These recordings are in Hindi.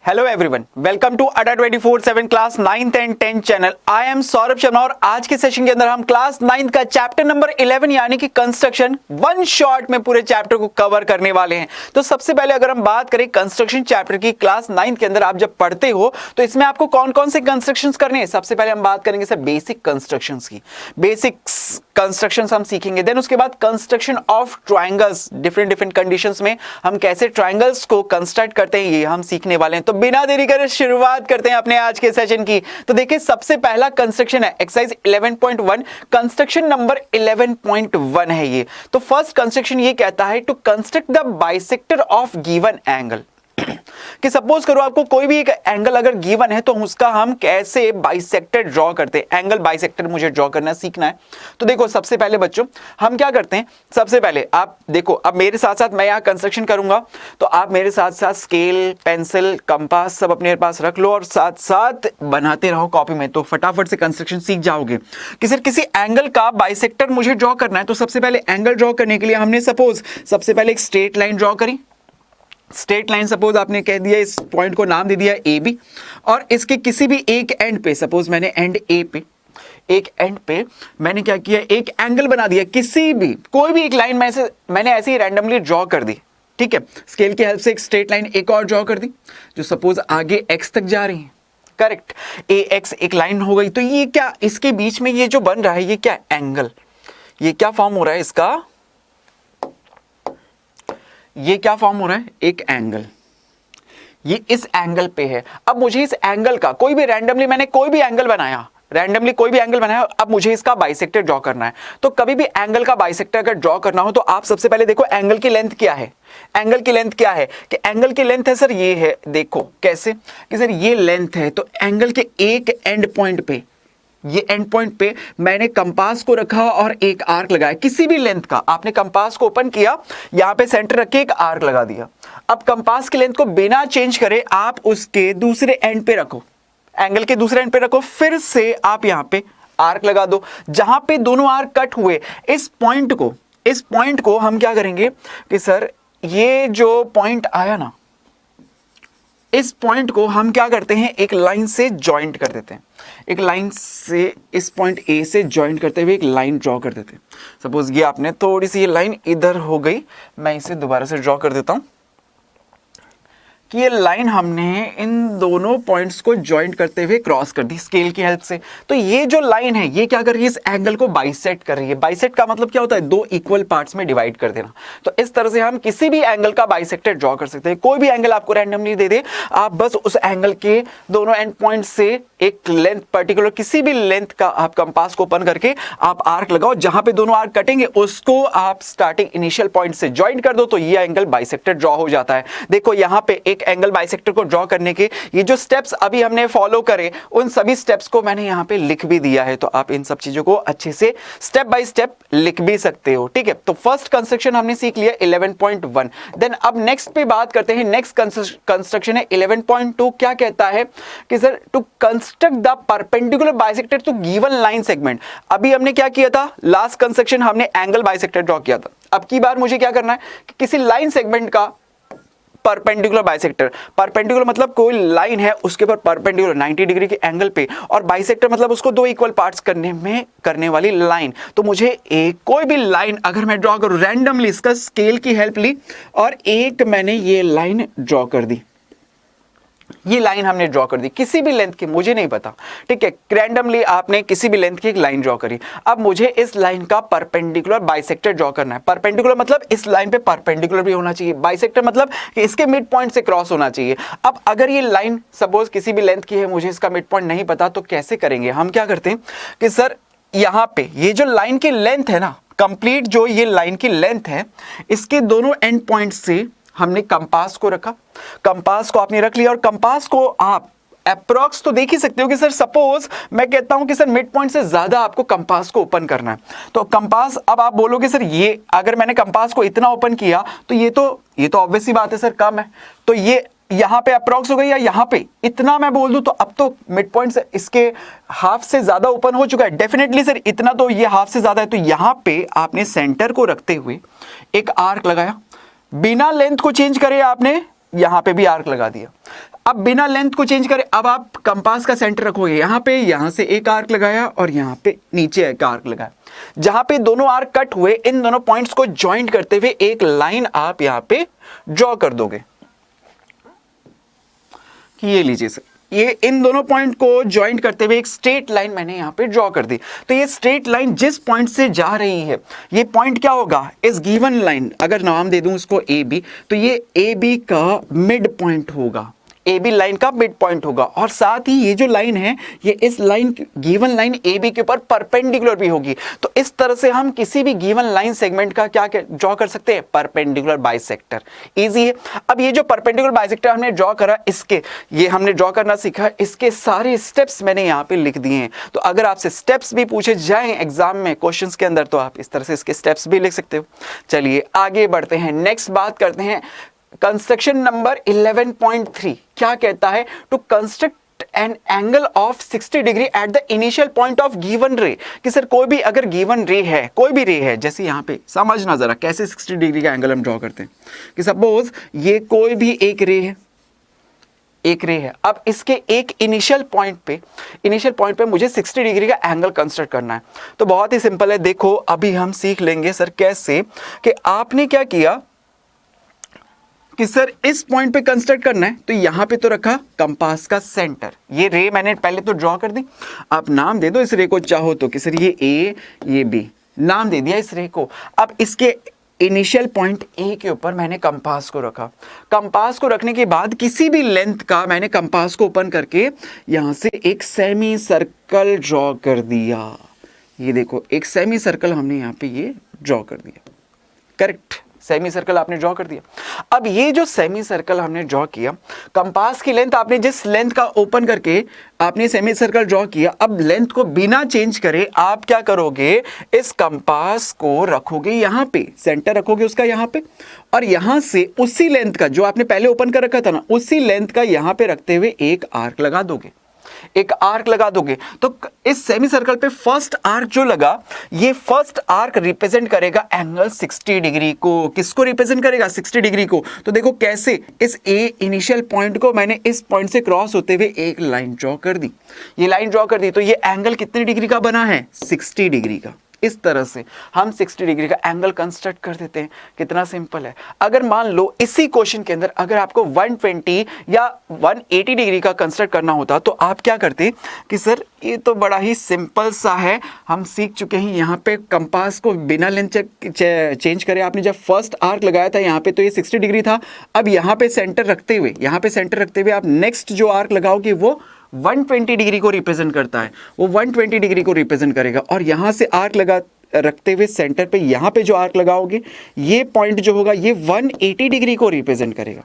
हेलो एवरीवन, वेलकम टू अड्डा 24/7 class 9th and 10th channel. I am Saurabh Sharma और आज के सेशन के अंदर हम क्लास 9th का चैप्टर नंबर 11 यानी कि कंस्ट्रक्शन वन शॉट में पूरे चैप्टर को कवर करने वाले हैं। तो सबसे पहले अगर हम बात करें कंस्ट्रक्शन चैप्टर की, क्लास 9th के अंदर आप जब पढ़ते हो तो इसमें आपको कौन कौन से कंस्ट्रक्शंस करने हैं। सबसे पहले हम बात करेंगे सर बेसिक कंस्ट्रक्शंस की, बेसिक्स कंस्ट्रक्शंस हम सीखेंगे। देन उसके बाद construction of triangles, different conditions में हम कैसे ट्रायंगल्स को कंस्ट्रक्ट करते हैं ये हम सीखने वाले हैं। तो बिना देरी करे शुरुआत करते हैं अपने आज के सेशन की। तो देखिए सबसे पहला कंस्ट्रक्शन है एक्सरसाइज 11.1, कंस्ट्रक्शन नंबर 11.1 है ये। तो फर्स्ट कंस्ट्रक्शन ये कहता है to construct the bisector of given angle, कि सपोज करो आपको कोई भी एक एंगल अगर गिवन है तो उसका हम कैसे बाइसेक्टर ड्रॉ करते हैं। एंगल बाइसेक्टर मुझे ड्रॉ करना सीखना है। तो देखो सबसे पहले बच्चों हम क्या करते हैं, सबसे पहले आप देखो, अब मेरे साथ साथ मैं यहाँ कंस्ट्रक्शन करूंगा तो आप मेरे साथ साथ स्केल, पेंसिल, कंपास सब अपने पास रख लो और साथ साथ बनाते रहो कॉपी में, तो फटाफट से कंस्ट्रक्शन सीख जाओगे। कि सर किसी एंगल का बाइसेक्टर मुझे ड्रॉ करना है, तो सबसे पहले एंगल ड्रॉ करने के लिए हमने सपोज सबसे पहले एक स्ट्रेट लाइन ड्रॉ करी। स्ट्रेट लाइन सपोज आपने कह दिया, इस पॉइंट को नाम दे दिया ए बी, और इसके किसी भी एक एंड पे, सपोज मैंने एंड ए पे, एक एंड पे मैंने क्या किया, एक एंगल बना दिया। किसी भी कोई भी एक लाइन मैंने ऐसे ही रैंडमली ड्रॉ कर दी, ठीक है। स्केल की हेल्प से एक स्ट्रेट लाइन एक और ड्रॉ कर दी जो सपोज आगे एक्स तक जा रही है, करेक्ट। ए एक्स एक लाइन हो गई। तो ये क्या, इसके बीच में ये जो बन रहा है ये क्या, एंगल। ये क्या फॉर्म हो रहा है इसका, ये क्या फॉर्म हो रहा है, एक एंगल। ये इस एंगल पे है। अब मुझे इस एंगल का कोई भी रैंडमली मैंने कोई भी एंगल बनाया, अब मुझे इसका बाइसेक्टर ड्रॉ करना है। तो कभी भी एंगल का बाइसेक्टर अगर ड्रॉ करना हो तो आप सबसे पहले देखो एंगल की लेंथ क्या है। एंगल की लेंथ क्या है कि एंगल की लेंथ है सर ये है, देखो कैसे कि सर ये लेंथ है, तो एंगल के एक एंड पॉइंट पे, ये एंड पॉइंट पे मैंने कंपास को रखा और एक आर्क लगाया किसी भी लेंथ का। आपने कंपास को ओपन किया, यहां पे सेंटर रख के एक आर्क लगा दिया। अब कंपास की लेंथ को बिना चेंज करे आप उसके दूसरे एंड पे रखो, एंगल के दूसरे एंड पे रखो, फिर से आप यहां पे आर्क लगा दो। जहां पे दोनों आर्क कट हुए, इस पॉइंट को हम क्या करेंगे कि सर ये जो पॉइंट आया ना, इस पॉइंट को हम क्या करते हैं, एक लाइन से ज्वाइंट कर देते हैं। एक लाइन से इस पॉइंट ए से ज्वाइंट करते हुए एक लाइन ड्रॉ कर देते हैं। सपोज ये आपने थोड़ी सी ये लाइन इधर हो गई, मैं इसे दोबारा से ड्रॉ कर देता हूं कि ये लाइन हमने इन दोनों पॉइंट्स को ज्वाइंट करते हुए क्रॉस कर दी स्केल की हेल्प से। तो ये जो लाइन है ये क्या कर रही है, इस एंगल को बाइसेक्ट कर रही है। बाइसेक्ट का मतलब क्या होता है, दो इक्वल पार्ट्स में डिवाइड कर देना। तो इस तरह से हम किसी भी एंगल का बाइसेक्टर ड्रॉ कर सकते हैं। कोई भी एंगल आपको रैंडमली दे दे, आप बस उस एंगल के दोनों एंड पॉइंट से एक लेंथ, पर्टिकुलर किसी भी लेंथ का आप कंपास को ओपन करके आप आर्क लगाओ, जहां पे दोनों आर्क कटेंगे उसको आप स्टार्टिंग इनिशियल पॉइंट से ज्वाइंट कर दो, तो ये एंगल बाइसेक्टर ड्रॉ हो जाता है। देखो यहां पे एक एंगल बाइसेक्टर को ड्रॉ करने के ये जो स्टेप्स अभी हमने फॉलो करे, उन सभी स्टेप्स को मैंने यहां पे लिख भी दिया है, तो आप इन सब चीजों को अच्छे से स्टेप बाय स्टेप लिख भी सकते हो, ठीक है। तो फर्स्ट कंस्ट्रक्शन हमने सीख लिया 11.1। देन अब नेक्स्ट पे बात करते हैं, नेक्स्ट कंस्ट्रक्शन है 11.2। क्या कहता है कि sir to construct the perpendicular bisector to given line segment. अभी हमने क्या किया था, लास्ट कंस्ट्रक्शन हमने एंगल बाइसेक्टर ड्रॉ किया था। अब की बार मुझे क्या करना है कि किसी लाइन सेगमेंट का परपेंडिकुलर बाइसेक्टर। परपेंडिकुलर मतलब कोई लाइन है उसके ऊपर परपेंडिकुलर 90 डिग्री के एंगल पे, और बाइसेक्टर मतलब उसको दो इक्वल पार्ट्स करने वाली लाइन। तो मुझे एक कोई भी लाइन अगर मैं ड्रॉ करूं रैंडमली, इसका स्केल की हेल्प ली और एक मैंने ये लाइन ड्रॉ कर दी, ये लाइन हमने ड्रॉ कर दी किसी भी लेंथ की, मुझे नहीं पता, ठीक है। रैंडमली आपने किसी भी लेंथ की एक लाइन ड्रॉ करी। अब मुझे इस लाइन का परपेंडिकुलर बाइसेक्टर ड्रॉ करना है। परपेंडिकुलर मतलब इस लाइन पे परपेंडिकुलर भी होना चाहिए, बाइसेक्टर मतलब कि इसके मिड पॉइंट से क्रॉस होना चाहिए। अब अगर ये लाइन सपोज किसी भी लेंथ की है, मुझे इसका मिड पॉइंट नहीं पता, तो कैसे करेंगे, हम क्या करते हैं कि सर यहां पे ये जो लाइन की लेंथ है ना, कंप्लीट जो ये लाइन की लेंथ है, इसके दोनों एंड पॉइंट से हमने कंपास को रखा, कंपास को आपने रख लिया, और कंपास को आप अप्रोक्स तो देख ही सकते हो कि सर सपोज मैं कहता हूं कि सर मिड पॉइंट से ज्यादा आपको कंपास को ओपन करना है। तो कंपास, अब आप बोलोगे सर ये अगर मैंने कंपास को इतना ओपन किया तो ये तो ऑब्वियस सी बात है सर कम है, तो ये यहां पे अप्रोक्स हो गई, या यहां पे इतना मैं बोल दूं तो अब तो मिड पॉइंट से इसके हाफ से ज्यादा ओपन हो चुका है। डेफिनेटली सर इतना तो ये हाफ से ज्यादा है, तो यहां पे आपने सेंटर को रखते हुए एक आर्क लगाया, बिना लेंथ को चेंज करे आपने यहां पे भी आर्क लगा दिया। अब बिना लेंथ को चेंज करें, अब आप कंपास का सेंटर रखोगे यहाँ पे, यहाँ से एक आर्क लगाया और यहाँ पे नीचे एक आर्क लगाया, जहां पे दोनों आर्क कट हुए, इन दोनों पॉइंट्स को ज्वाइंट करते हुए एक लाइन आप यहाँ पे ड्रॉ कर दोगे कि ये लीजिए सर, ये इन दोनों पॉइंट को ज्वाइंट करते हुए एक स्ट्रेट लाइन मैंने यहाँ पे ड्रॉ कर दी। तो ये स्ट्रेट लाइन जिस पॉइंट से जा रही है, ये पॉइंट क्या होगा, इस गिवन लाइन, अगर नाम दे दूं इसको ए बी, तो ये ए बी का मिड पॉइंट होगा, ए बी लाइन का मिड पॉइंट होगा। और साथ ही ये जो लाइन है, ये इस line, given line A B के ऊपर परपेंडिकुलर भी होगी। तो इस तरह से हम किसी भी गिवन लाइन सेगमेंट का क्या ड्रॉ कर सकते हैं, परपेंडिकुलर बाइसेक्टर। इजी है। अब ये जो परपेंडिकुलर बाइसेक्टर हमने ड्रॉ करा, इसके ये हमने ड्रॉ करना सीखा, इसके सारे स्टेप्स मैंने यहाँ पे लिख दिए हैं। तो अगर आपसे स्टेप्स भी पूछे जाएं एग्जाम में क्वेश्चंस के अंदर, तो आप इस तरह से इसके स्टेप्स भी लिख सकते हो। चलिए आगे बढ़ते हैं, नेक्स्ट बात करते हैं कंस्ट्रक्शन नंबर 11.3 क्या कहता है, to construct an angle of 60 degree at the initial point of given ray. कि सर कोई भी अगर गिवन रे है, कोई भी रे है, जैसे यहाँ पे समझना जरा कैसे 60 डिग्री का एंगल हम ड्रॉ करते हैं, कि सपोज ये कोई भी एक रे है, एक रे है, अब इसके एक इनिशियल पॉइंट पे मुझे 60 डिग्री का एंगल कंस्ट्रक्ट करना है। तो बहुत ही सिंपल है, देखो अभी हम सीख लेंगे सर कैसे, कि आपने क्या किया कि सर इस पॉइंट पे कंस्ट्रक्ट करना है, तो यहां पे तो रखा कंपास का सेंटर, ये रे मैंने पहले तो ड्रॉ कर दी। आप नाम दे दो इस रे को चाहो तो, कि सर ये ए ये बी, नाम दे दिया इस रे को। अब इसके इनिशियल पॉइंट ए के ऊपर मैंने कंपास को रखा। कंपास को रखने के बाद किसी भी लेंथ का मैंने कंपास को ओपन करके यहां से एक सेमी सर्कल ड्रॉ कर दिया। ये देखो एक सेमी सर्कल हमने यहाँ पे ये ड्रॉ कर दिया, करेक्ट, सेमी सर्कल आपने ड्रॉ कर दिया। अब ये जो सेमी सर्कल हमने ड्रॉ किया, कंपास की लेंथ आपने जिस लेंथ का ओपन करके आपने सेमी सर्कल ड्रॉ किया, अब लेंथ को बिना चेंज करे आप क्या करोगे, इस कंपास को रखोगे यहाँ पे, सेंटर रखोगे उसका यहाँ पे, और यहां से उसी लेंथ का जो आपने पहले ओपन कर रखा था ना, उसी लेंथ का यहां पे रखते हुए एक आर्क लगा दोगे, एक आर्क लगा दोगे। तो इस सेमी सर्कल पे फर्स्ट आर्क जो लगा, ये फर्स्ट आर्क रिप्रेजेंट करेगा एंगल 60 डिग्री को। किसको रिप्रेजेंट करेगा, 60 डिग्री को। तो देखो कैसे, इस ए इनिशियल पॉइंट को मैंने इस पॉइंट से क्रॉस होते हुए एक लाइन ड्रॉ कर दी, ये लाइन ड्रॉ कर दी, तो ये एंगल कितने डिग्री का बना है, 60 डिग्री का। इस तरह से हम 60 डिग्री का एंगल कंस्ट्रक्ट कर देते हैं। कितना सिंपल है। अगर मान लो इसी क्वेश्चन के अंदर अगर आपको 120 या 180 डिग्री का कंस्ट्रक्ट करना होता, तो आप क्या करते कि सर ये तो बड़ा ही सिंपल सा है, हम सीख चुके हैं। यहाँ पे कंपास को बिना लेंथ चेंज करे आपने जब फर्स्ट आर्क लगाया था यहाँ पे, तो ये 60 डिग्री था। अब यहाँ पे सेंटर रखते हुए आप नेक्स्ट जो आर्क लगाओगे वो 120 डिग्री को रिप्रेजेंट करता है, वो 120 डिग्री को रिप्रेजेंट करेगा। और यहां से आर्क लगा रखते हुए सेंटर पे यहां पे जो आर्क लगाओगे, ये पॉइंट जो होगा ये 180 डिग्री को रिप्रेजेंट करेगा,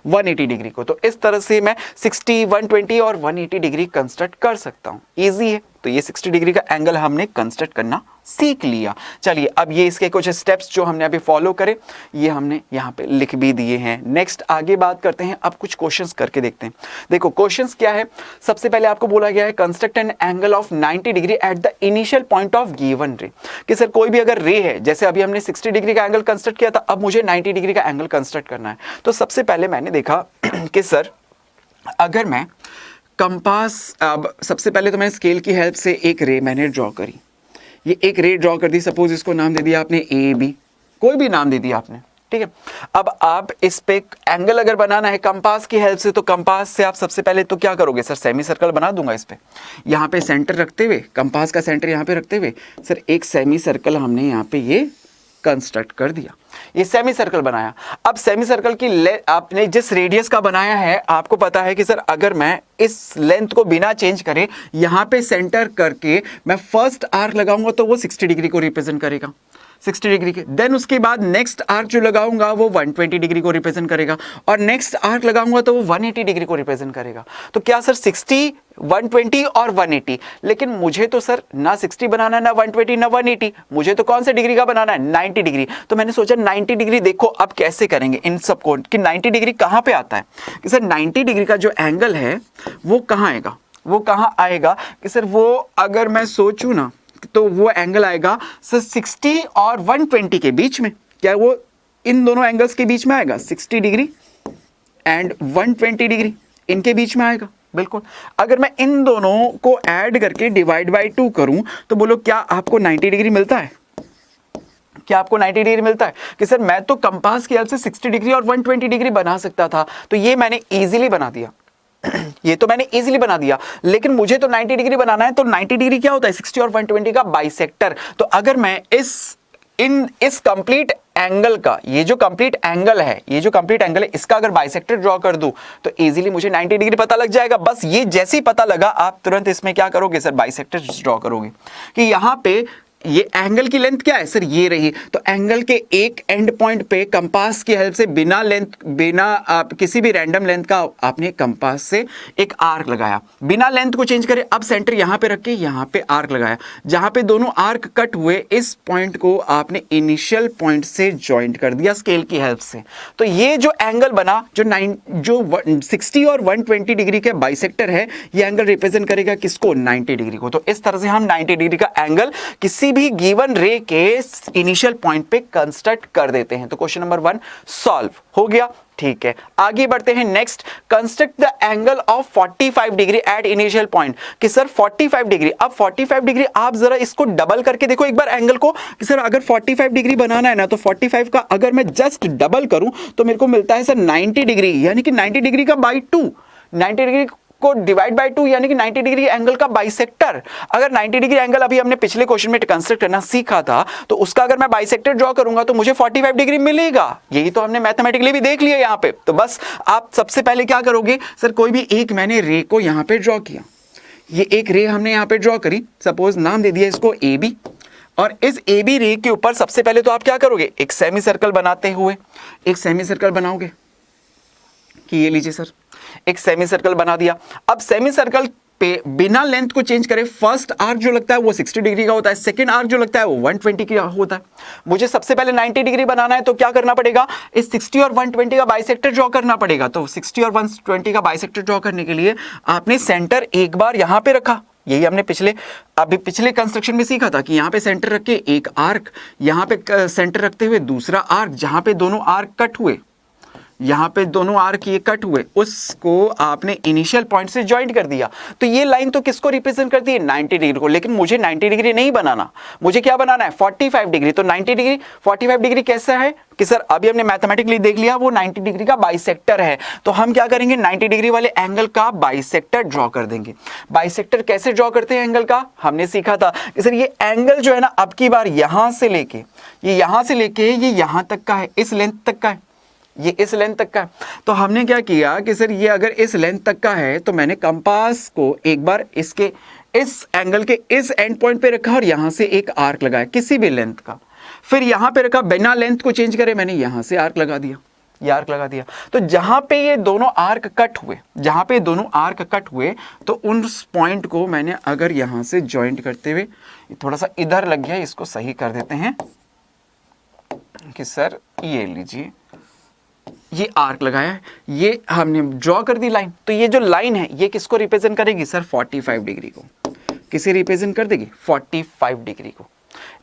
180 डिग्री को। तो इस तरह से मैं 60, 120 और 180 डिग्री कंस्ट्रक्ट कर सकता हूं। इजी है। तो ये 60 डिग्री का एंगल हमने कंस्ट्रक्ट करना सीख लिया। चलिए अब ये इसके कुछ स्टेप्स जो हमने अभी फॉलो करे, ये हमने यहाँ पे लिख भी दिए हैं। नेक्स्ट आगे बात करते हैं, अब कुछ क्वेश्चंस करके देखते हैं। देखो क्वेश्चंस क्या है, सबसे पहले आपको बोला गया है construct an angle of 90 degree at the initial point of given ray. कि सर कोई भी अगर रे है, जैसे अभी हमने 60 डिग्री का एंगल कंस्ट्रक्ट किया था, अब मुझे 90 डिग्री का एंगल कंस्ट्रक्ट करना है। तो सबसे पहले मैंने देखा कि सर अगर मैं कंपास, अब सबसे पहले तो मैंने स्केल की हेल्प से एक रे मैंने ड्रॉ करी, ये एक रे ड्रॉ कर दी। सपोज इसको नाम दे दिया आपने ए बी, कोई भी नाम दे दिया आपने, ठीक है। अब आप इस पे एंगल अगर बनाना है कंपास की हेल्प से, तो कंपास से आप सबसे पहले तो क्या करोगे, सर सेमी सर्कल बना दूंगा इस पे, यहाँ पे सेंटर रखते हुए, कंपास का सेंटर यहाँ पे रखते हुए सर एक सेमी सर्कल हमने यहाँ पे ये कंस्ट्रक्ट कर दिया, ये सेमी सर्कल बनाया। अब सेमी सर्कल की आपने जिस रेडियस का बनाया है, आपको पता है कि सर अगर मैं इस लेंथ को बिना चेंज करे यहाँ पे सेंटर करके मैं फर्स्ट आर्क लगाऊंगा, तो वो 60 डिग्री को रिप्रेजेंट करेगा, 60 डिग्री के। देन उसके बाद नेक्स्ट आर्क जो लगाऊंगा वो 120 डिग्री को रिप्रेजेंट करेगा, और नेक्स्ट आर्क लगाऊंगा तो वो 180 डिग्री को रिप्रेजेंट करेगा। तो क्या सर 60, 120 और 180, लेकिन मुझे तो सर ना 60 बनाना है, ना 120, ना 180, मुझे तो कौन से डिग्री का बनाना है, 90 डिग्री। तो मैंने सोचा 90 डिग्री देखो अब कैसे करेंगे इन सबको, कि 90 डिग्री कहाँ पे आता है, कि सर 90 डिग्री का जो एंगल है वो कहाँ आएगा, वो कहाँ आएगा, कि सर वो अगर मैं सोचूं ना, तो वो एंगल आएगा सर 60 और 120 के बीच में। क्या वो इन दोनों एंगल्स के बीच में आएगा, 60 डिग्री एंड 120 डिग्री, इनके बीच में आएगा, बिल्कुल। अगर मैं इन दोनों को ऐड करके डिवाइड बाय 2 करूं तो बोलो क्या आपको 90 डिग्री मिलता है? क्या आपको 90 डिग्री मिलता है? कि सर मैं तो कंपास की हेल्प से 60 डिग्री और 120 डिग्री बना सकता था, तो ये मैंने इजीली बना दिया ये तो मैंने इजीली बना दिया, लेकिन मुझे तो 90 डिग्री बनाना है। तो 90 डिग्री क्या होता है? 60 और 120 का बाइसेक्टर। तो अगर मैं इस कंप्लीट एंगल का, ये जो कंप्लीट एंगल है, इसका अगर बाइसेक्टर ड्रॉ कर दूं तो इजीली मुझे 90 डिग्री पता लग जाएगा। बस ये जैसे ही पता लगा, आप तुरंत इसमें क्या करोगे सर? बाइसेक्टर ड्रॉ करोगे कि यहां पे ये एंगल की लेंथ क्या है सर? ये रही। तो एंगल के एक एंड पॉइंट पे कंपास की हेल्प से बिना आप किसी भी रैंडम लेंथ का आपने कंपास से एक आर्क लगाया, बिना लेंथ को चेंज करे। अब सेंटर यहां पे रख के यहां पे आर्क लगाया, जहां पे दोनों आर्क कट हुए, इस पॉइंट को आपने इनिशियल पॉइंट से ज्वाइंट कर दिया स्केल की हेल्प से। तो ये जो एंगल बना, जो 60 और 120 डिग्री के बाइसेक्टर है, ये एंगल रिप्रेजेंट करेगा किसको? 90 डिग्री को। तो इस तरह से हम 90 डिग्री का एंगल किसी भी गिवन रे के इनिशियल पॉइंट पे कंस्ट्रक्ट कर देते हैं। तो क्वेश्चन नंबर 1 सॉल्व हो गया। ठीक है, आगे बढ़ते हैं। Next, construct the angle of 45 degree at initial point. कि सर 45 डिग्री, अब 45 डिग्री आप जरा इसको डबल करके देखो एक बार एंगल को। कि सर अगर 45 डिग्री बनाना है ना, तो 45 का अगर मैं जस्ट डबल करूं तो मेरे को मिलता है सर 90 डिग्री, यानी कि 90 डिग्री का बाई 2, 90 डिग्री को डिवाइड बाय 2, यानी कि 90 डिग्री एंगल का बाइसेक्टर। अगर 90 डिग्री एंगल अभी हमने पिछले क्वेश्चन में कंस्ट्रक्ट करना सीखा था, तो उसका अगर मैं बाइसेक्टर ड्रॉ करूंगा तो मुझे 45 डिग्री मिलेगा। यही तो हमने मैथमेटिकली भी देख लिया यहाँ पे। तो बस आप सबसे पहले क्या करोगे सर? कोई भी एक मैंने रे को यहाँ पे ड्रॉ किया, ये एक रे हमने यहाँ पे ड्रॉ करी, सपोज नाम दे दिया इसको AB। और इस AB रे के ऊपर सबसे पहले तो आप क्या करोगे? एक सेमी सर्कल बनाते हुए एक सेमी सर्कल बनाओगे कि ये लीजिए सर, एक सेमी सर्कल बना दिया। अब सेमी सर्कल पे बिना लेंथ को चेंज करे, फर्स्ट आर्क जो लगता है वो 60 डिग्री का होता है, सेकंड आर्क जो लगता है वो 120 का होता है। मुझे सबसे पहले 90 डिग्री बनाना है, तो क्या करना पड़ेगा? इस 60 और 120 का बाइसेक्टर ड्रॉ करना पड़ेगा। तो 60 और 120 का बाइसेक्टर ड्रॉ करने के लिए आपने सेंटर एक बार यहां पे रखा। यही हमने पिछले कंस्ट्रक्शन में सीखा था कि यहां पे सेंटर रख के एक आर्क, यहां पे सेंटर रखते हुए दूसरा आर्क, जहां पे दोनों आर्क कट हुए, यहां पे दोनों आर्क ये कट हुए, उसको आपने इनिशियल पॉइंट से ज्वाइंट कर दिया। तो ये लाइन तो किसको रिप्रेजेंट करती है? 90 डिग्री को। लेकिन मुझे 90 डिग्री नहीं बनाना, मुझे क्या बनाना है? 45 डिग्री। तो 90 डिग्री 45 डिग्री कैसा है? कि सर अभी हमने मैथमेटिकली देख लिया, वो 90 डिग्री का बाइसेक्टर है। तो हम क्या करेंगे? 90 डिग्री वाले एंगल का बाइसेक्टर ड्रॉ कर देंगे। बाइसेक्टर कैसे ड्रॉ करते हैं एंगल का? हमने सीखा था कि सर ये एंगल जो है ना, अब की बार यहां से लेके ये यहां तक का है, इस लेंथ तक का है, ये इस लेंथ तक का है। तो हमने क्या किया कि सर ये अगर इस लेंथ तक का है, तो मैंने कंपास को एक बार इसके इस एंगल के इस एंड पॉइंट पे रखा और यहां से एक आर्क लगाया किसी भी लेंथ का। फिर यहां पे रखा, बिना लेंथ को चेंज करे मैंने यहां से आर्क लगा दिया, ये आर्क लगा दिया। तो जहां पे ये दोनों आर्क कट हुए, तो उस पॉइंट को मैंने अगर यहां से ज्वाइंट करते हुए, थोड़ा सा इधर लग गया, इसको सही कर देते हैं कि सर ये लीजिए, ये आर्क लगाया है, ये हमने ड्रॉ कर दी लाइन। तो ये जो लाइन है ये किसको रिप्रेजेंट करेगी सर? 45 डिग्री को। किसे रिप्रेजेंट कर देगी? 45 डिग्री को।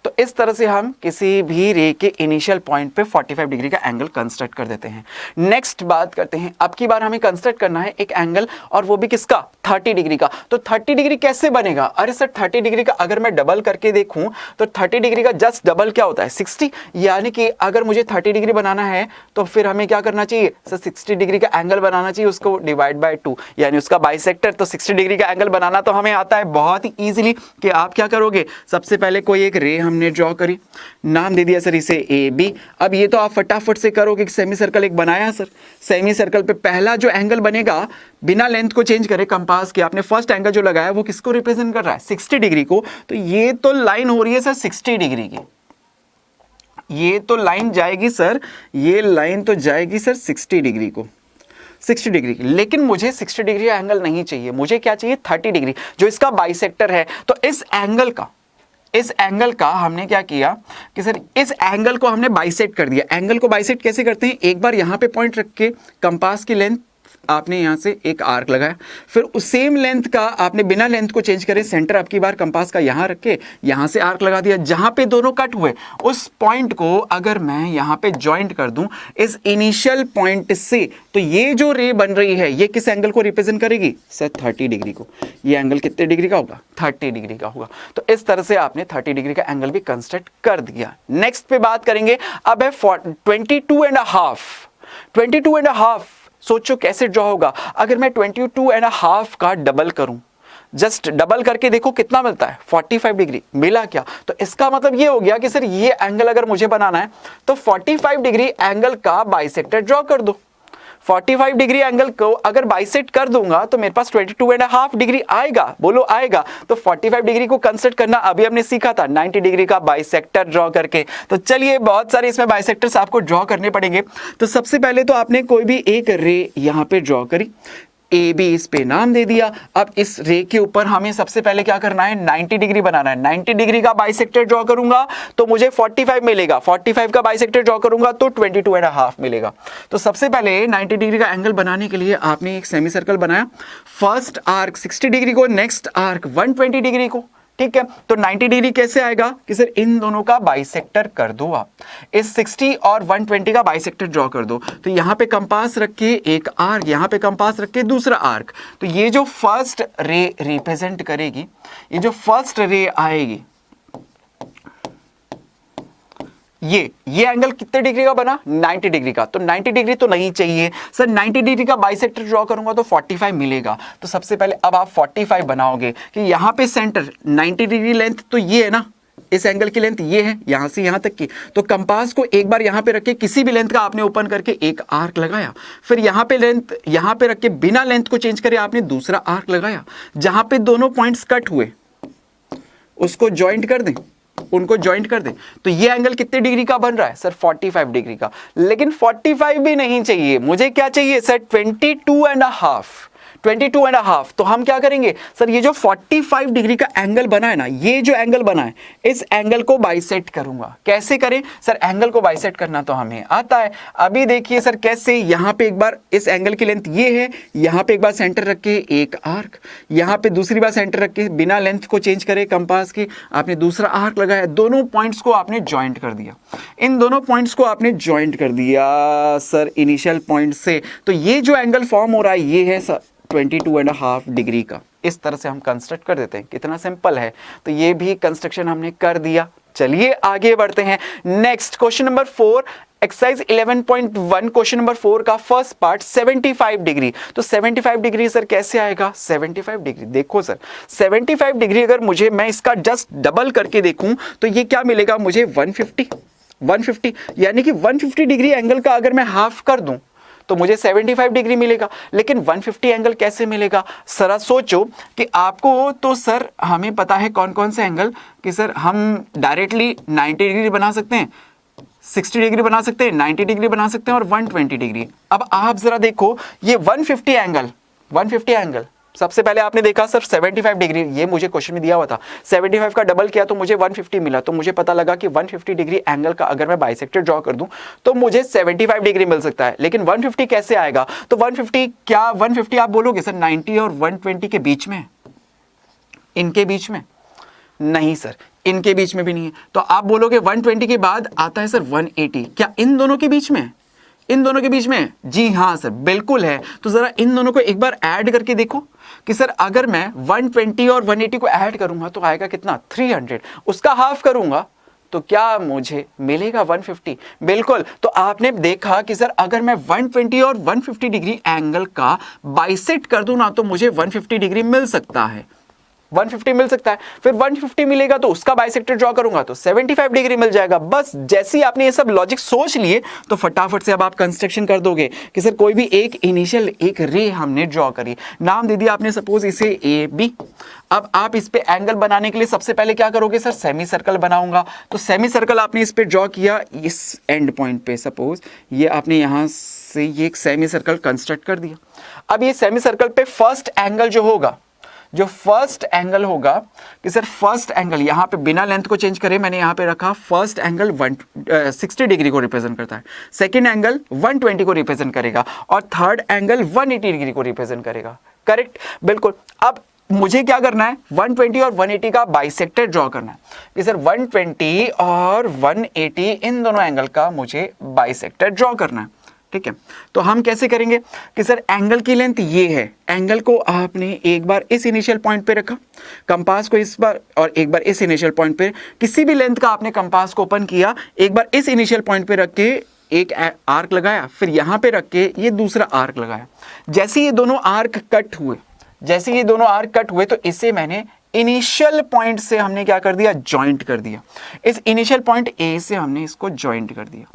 तो इस तरह से हम किसी भी रे के इनिशियल पॉइंट पे 45 डिग्री का एंगल कंस्ट्रक्ट कर देते हैं। नेक्स्ट बात करते हैं, अब की बार हमें कंस्ट्रक्ट करना है एक एंगल, और वो भी किसका? 30 डिग्री का। तो 30 डिग्री कैसे बनेगा? अरे सर 30 डिग्री का अगर मैं डबल करके देखूं तो 30 डिग्री का जस्ट डबल क्या होता है? 60। यानी कि अगर मुझे 30 डिग्री बनाना है तो फिर हमें क्या करना चाहिए सर? 60 डिग्री का एंगल बनाना चाहिए, उसको डिवाइड बाय 2, यानी उसका बाइसेक्टर। तो 60 डिग्री का एंगल बनाना तो हमें आता है बहुत ही ईजिली। कि आप क्या करोगे? सबसे पहले कोई एक रे हमने ड्रॉ करी, नाम दे दिया सर इसे AB। अब ये तो आप फटाफट से करोगे कि सेमी सर्कल एक बनाया सर, सेमी सर्कल पे पहला जो एंगल बनेगा बिना लेंथ को चेंज करे कंपास के, आपने फर्स्ट एंगल जो लगाया वो किसको रिप्रेजेंट कर रहा है? 60 डिग्री को। तो ये तो लाइन हो रही है सर 60 डिग्री की, ये तो लाइन जाएगी सर, ये लाइन तो जाएगी सर 60 डिग्री को, 60 डिग्री की। लेकिन मुझे 60 डिग्री का एंगल नहीं चाहिए, मुझे क्या चाहिए? 30 डिग्री, जो इसका बाइसेक्टर है। तो इस एंगल का हमने क्या किया कि सर इस एंगल को हमने बाइसेक्ट कर दिया। एंगल को बाइसेक्ट कैसे करते हैं? एक बार यहां पे पॉइंट रख के कंपास की लेंथ आपने यहाँ से एक आर्क लगाया, फिर उस सेम लेंथ का आपने बिना लेंथ को चेंज करे सेंटर आपकी बार कंपास का यहाँ रख के यहाँ से आर्क लगा दिया। जहाँ पे दोनों कट हुए उस पॉइंट को अगर मैं यहाँ पे ज्वाइंट कर दूं इस इनिशियल पॉइंट से, तो ये जो रे बन रही है ये किस एंगल को रिप्रेजेंट करेगी सर 30 डिग्री को। ये एंगल कितने डिग्री का होगा 30 डिग्री का होगा। तो इस तरह से आपने 30 डिग्री का एंगल भी कंस्ट्रक्ट कर दिया। नेक्स्ट पे बात करेंगे अब है 22.5। सोचो कैसे ड्रॉ होगा। अगर मैं 22.5 का डबल करूं, जस्ट डबल करके देखो कितना मिलता है 45 डिग्री मिला क्या। तो इसका मतलब ये हो गया कि सर ये एंगल अगर मुझे बनाना है तो 45 डिग्री एंगल का बाइसेक्टर ड्रॉ कर दो। 45 डिग्री एंगल को अगर बाइसेक्ट कर दूंगा तो मेरे पास 22.5 डिग्री आएगा। बोलो आएगा। तो 45 डिग्री को कंसिडर करना अभी हमने सीखा था 90 डिग्री का बाइसेक्टर ड्रॉ करके। तो चलिए बहुत सारे इसमें बाइसेक्टर्स आपको ड्रॉ करने पड़ेंगे। तो सबसे पहले तो आपने कोई भी एक रे यहाँ पे ड्रॉ करी, ए बी इस पे नाम दे दिया। अब इस रे के ऊपर हमें सबसे पहले क्या करना है 90 डिग्री बनाना है। 90 डिग्री का बाइसेक्टर ड्रॉ करूंगा तो मुझे 45 मिलेगा, 45 का बाइसेक्टर ड्रॉ करूंगा तो 22.5 मिलेगा। तो सबसे पहले 90 डिग्री का एंगल बनाने के लिए आपने एक सेमी सर्कल बनाया। फर्स्ट आर्क 60 डिग्री को, नेक्स्ट आर्क 120 डिग्री को, ठीक है। तो 90 डिग्री कैसे आएगा कि सर इन दोनों का बाइसेक्टर कर दो। आप इस 60 और 120 का बाइसेक्टर ड्रॉ कर दो। तो यहां पे कंपास रख के एक आर्क, यहां पे कंपास रख के दूसरा आर्क। तो ये जो फर्स्ट रे रिप्रेजेंट करेगी, ये जो फर्स्ट रे आएगी, ये एंगल कितने डिग्री का बना 90 डिग्री का। तो 90 डिग्री तो नहीं चाहिए सर, 90 डिग्री का बाइसेक्टर ड्रॉ करूंगा तो 45 मिलेगा। तो सबसे पहले अब आप 45 बनाओगे कि यहां पे सेंटर 90 डिग्री लेंथ तो ये है ना, इस एंगल की लेंथ ये है यहां से यहां तक की। तो कंपास को एक बार यहां पे रख के किसी भी लेंथ का आपने ओपन करके एक आर्क लगाया, फिर यहां पे लेंथ यहां पे रख के बिना लेंथ को चेंज करे आपने दूसरा आर्क लगाया। जहां पे दोनों पॉइंट्स कट हुए उसको ज्वाइंट कर दें, उनको ज्वाइंट कर दें। तो ये एंगल कितने डिग्री का बन रहा है सर 45 डिग्री का। लेकिन 45 भी नहीं चाहिए, मुझे क्या चाहिए सर 22.5। तो हम क्या करेंगे सर, ये जो 45 डिग्री का एंगल बना है ना, ये जो एंगल बना है इस एंगल को बाइसेक्ट करूंगा। कैसे करें सर, एंगल को बाइसेक्ट करना तो हमें आता है। अभी देखिए सर कैसे, यहां पे एक बार इस एंगल की लेंथ ये है, यहां पे एक बार सेंटर रख के एक आर्क, यहां पे दूसरी बार सेंटर रख के बिना लेंथ को चेंज करे कंपास की आपने दूसरा आर्क लगाया। दोनों पॉइंट्स को आपने ज्वाइंट कर दिया। इन दोनों पॉइंट्स को आपने ज्वाइंट कर दिया सर इनिशियल पॉइंट से। तो ये जो एंगल फॉर्म हो रहा है ये है सर 22.5 डिग्री का। इस तरह से हम कंस्ट्रक्ट कर देते हैं। कितना सिंपल है। तो ये भी कंस्ट्रक्शन हमने कर दिया। चलिए आगे बढ़ते हैं। Next question number 4, exercise 11.1 question number 4 का फर्स्ट पार्ट 75 डिग्री। तो 75 डिग्री सर कैसे आएगा 75 डिग्री। देखो सर 75 डिग्री अगर मुझे मैं इसका जस्ट डबल करके देखूं तो ये क्या मिलेगा मुझे 150, यानी कि 150 डिग्री एंगल का अगर मैं हाफ कर दूं तो मुझे 75 डिग्री मिलेगा। लेकिन 150 एंगल कैसे मिलेगा सर, सोचो कि आपको तो सर हमें पता है कौन कौन से एंगल कि सर हम डायरेक्टली 90 डिग्री बना सकते हैं, 60 डिग्री बना सकते हैं, 90 डिग्री बना सकते हैं और 120 डिग्री। अब आप जरा देखो ये 150 एंगल सबसे पहले आपने देखा सर 75 डिग्री, ये मुझे क्वेश्चन में दिया हुआ था। 75 का डबल किया तो मुझे 150 मिला। तो मुझे पता लगा कि 150 डिग्री एंगल का अगर मैं बाइसेक्टर ड्रॉ कर दूं तो मुझे 75 डिग्री मिल सकता है। लेकिन 150 कैसे आएगा, तो 150 क्या 150 आप बोलोगे सर 90 और 120 के बीच में, इनके बीच में नहीं सर, इनके बीच में भी नहीं है। तो आप बोलोगे 120 के बाद आता है सर 180, क्या इन दोनों के बीच में, इन दोनों के बीच में? जी हाँ सर बिल्कुल है। तो जरा इन दोनों को एक बार ऐड करके देखो कि सर अगर मैं 120 और 180 को ऐड करूंगा तो आएगा कितना 300, उसका हाफ करूंगा तो क्या मुझे मिलेगा 150। बिल्कुल। तो आपने देखा कि सर अगर मैं 120 और 150 डिग्री एंगल का बाइसेक्ट कर दूं ना तो मुझे 150 डिग्री मिल सकता है, 150 मिल सकता है। फिर 150 मिलेगा तो उसका बाइसेक्टर ड्रॉ करूंगा तो 75 डिग्री मिल जाएगा। बस जैसे ही आपने ये सब लॉजिक सोच लिए तो फटाफट से अब आप कंस्ट्रक्शन कर दोगे कि सर कोई भी एक इनिशियल एक रे हमने ड्रॉ करी, नाम दे दिया आपने सपोज इसे ए बी। अब आप इस पे एंगल बनाने के लिए सबसे पहले क्या करोगे सर, सेमी सर्कल बनाऊंगा। तो सेमी सर्कल आपने इस पे ड्रॉ किया, इस एंड पॉइंट पे सपोज ये आपने यहां से ये एक सेमी सर्कल कंस्ट्रक्ट कर दिया। अब ये सेमी सर्कल पे फर्स्ट एंगल जो होगा जो फर्स्ट एंगल होगा कि सर फर्स्ट एंगल यहाँ पे बिना लेंथ को चेंज करे मैंने यहाँ पे रखा, फर्स्ट एंगल 60 डिग्री को रिप्रेजेंट करता है, सेकेंड एंगल 120 को रिप्रेजेंट करेगा और थर्ड एंगल 180 डिग्री को रिप्रेजेंट करेगा। करेक्ट, बिल्कुल। अब मुझे क्या करना है, 120 और 180 का बाइसेक्टर ड्रॉ करना है कि सर 120 और 180 इन दोनों एंगल का मुझे बाइसेक्टर ड्रॉ करना है। ठीक है, तो हम कैसे करेंगे कि सर एंगल की लेंथ ये है, एंगल को आपने एक बार इस इनिशियल पॉइंट पे रखा, कंपास को इस बार और एक बार इस इनिशियल पॉइंट पे, किसी भी लेंथ का आपने कंपास को ओपन किया, एक बार इस इनिशियल पॉइंट पे रख के एक आर्क लगाया, फिर यहां पे रख के ये दूसरा आर्क लगाया। जैसे ये दोनों आर्क कट हुए, जैसे ये दोनों आर्क कट हुए तो इसे मैंने इनिशियल पॉइंट से हमने क्या कर दिया, जॉइंट कर दिया। इस इनिशियल पॉइंट ए से हमने इसको जॉइंट कर दिया,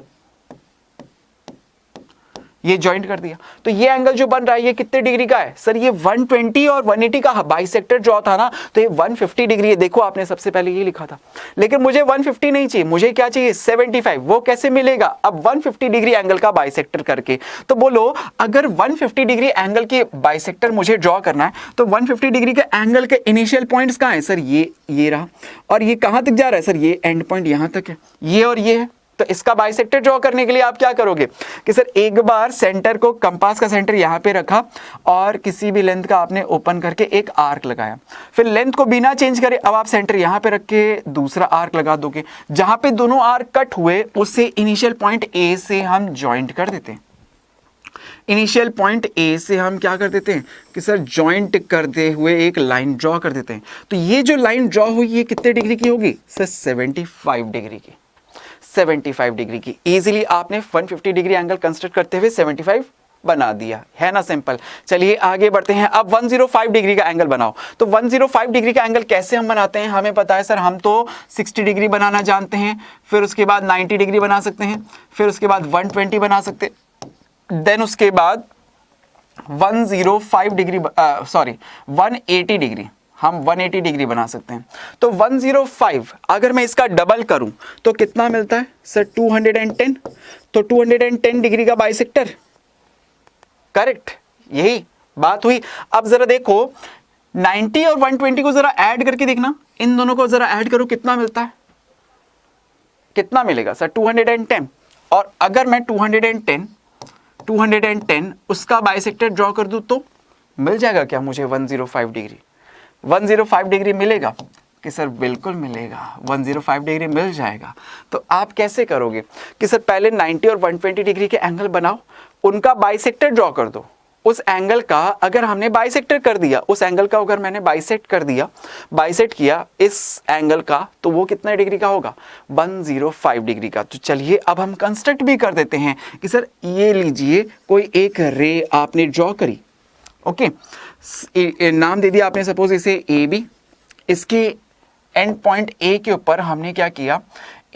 ये जॉइंट कर दिया। तो ये एंगल जो बन रहा है ये कितने डिग्री का है सर, ये 120 और 180 का बाइसेक्टर ड्रॉ था ना, तो ये 150 डिग्री है। देखो आपने सबसे पहले ये लिखा था, लेकिन मुझे 150 नहीं चाहिए, मुझे क्या चाहिए 75। वो कैसे मिलेगा, अब 150 डिग्री एंगल का बाइसेक्टर करके। तो बोलो अगर 150 डिग्री एंगल के बाइसेक्टर मुझे ड्रॉ करना है तो 150 डिग्री के एंगल के इनिशियल पॉइंट्स कहाँ है सर, ये रहा, और ये कहाँ तक जा रहा है सर, ये एंड पॉइंट यहां तक है, ये और ये है। तो इसका बाइसेक्टर ड्रॉ करने के लिए आप क्या करोगे कि सर एक बार सेंटर को, कंपास का सेंटर यहां पे रखा और किसी भी लेंथ का आपने ओपन करके एक आर्क लगाया, फिर लेंथ को बिना चेंज करे अब आप सेंटर यहां पे रख के दूसरा आर्क लगा दोगे। जहां पे दोनों आर्क कट हुए उससे इनिशियल पॉइंट ए से हम ज्वाइंट कर देते हैं, इनिशियल पॉइंट ए से हम क्या कर देते हैं कि सर ज्वाइंट करते हुए एक लाइन ड्रॉ कर देते हैं। तो ये जो लाइन ड्रॉ हुई ये कितने डिग्री की होगी सर, 75 डिग्री की, 75 डिग्री की। इजीली आपने 150 डिग्री एंगल कंस्ट्रक्ट करते हुए 75 बना दिया, है ना, सिंपल। चलिए आगे बढ़ते हैं, अब 105 डिग्री का एंगल बनाओ। तो 105 डिग्री का एंगल कैसे हम बनाते हैं, हमें पता है सर, हम तो 60 डिग्री बनाना जानते हैं, फिर उसके बाद 90 डिग्री बना सकते हैं, फिर उसके बाद 120 बना सकते हैं, देन उसके बाद 105 डिग्री 180 डिग्री, हम 180 डिग्री बना सकते हैं। तो 105 अगर मैं इसका डबल करूं तो कितना मिलता है सर, 210। तो 210 डिग्री का बाइसेक्टर, करेक्ट, यही बात हुई। अब जरा देखो 90 और 120 को जरा ऐड करके देखना, इन दोनों को जरा ऐड करो, कितना मिलता है, कितना मिलेगा सर, 210। और अगर मैं 210 उसका बाइसेक्टर ड्रॉ कर दूं तो मिल जाएगा क्या मुझे 105 डिग्री, 105 डिग्री मिलेगा कि सर, बिल्कुल मिलेगा, 105 डिग्री मिल जाएगा। तो आप कैसे करोगे कि सर पहले 90 और 120 डिग्री के एंगल बनाओ, उनका बाइसेक्टर ड्रॉ कर दो, उस एंगल का अगर हमने बाइसेक्टर कर दिया, उस एंगल का अगर मैंने बाइसेक्ट कर दिया, बाइसेक्ट किया इस एंगल का, तो वो कितने डिग्री का होगा, 105 डिग्री का। तो चलिए अब हम कंस्ट्रक्ट भी कर देते हैं कि सर ये लीजिए कोई एक रे आपने ड्रॉ करी, ओके, नाम दे दिया आपने सपोज इसे ए बी, इसके एंड पॉइंट ए के ऊपर हमने क्या किया,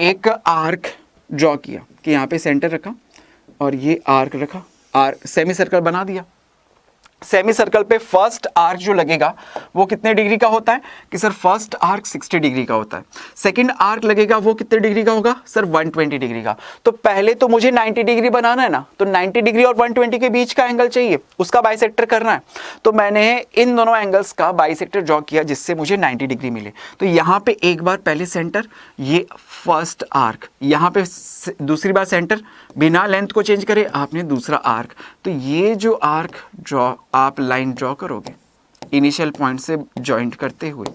एक आर्क ड्रॉ किया कि यहाँ पे सेंटर रखा और ये आर्क रखा, आर्क सेमी सर्कल बना दिया। सेमी सर्कल पे फर्स्ट आर्क जो लगेगा वो कितने डिग्री का होता है कि सर, फर्स्ट आर्क 60 डिग्री का होता है, सेकंड आर्क लगेगा वो कितने डिग्री का होगा सर, 120 डिग्री का। तो पहले तो मुझे 90 डिग्री बनाना है ना, तो 90 डिग्री और 120 के बीच का एंगल चाहिए, उसका बाइसेक्टर करना है। तो मैंने इन दोनों एंगल्स का बाइसेक्टर ड्रॉ किया जिससे मुझे 90 डिग्री मिले। तो यहाँ पे एक बार पहले सेंटर, ये फर्स्ट आर्क, यहाँ पे दूसरी बार सेंटर, बिना लेंथ को चेंज करे आपने दूसरा आर्क। तो ये जो आर्क ड्रॉ आप लाइन ड्रॉ करोगे इनिशियल पॉइंट से जॉइंट करते हुए,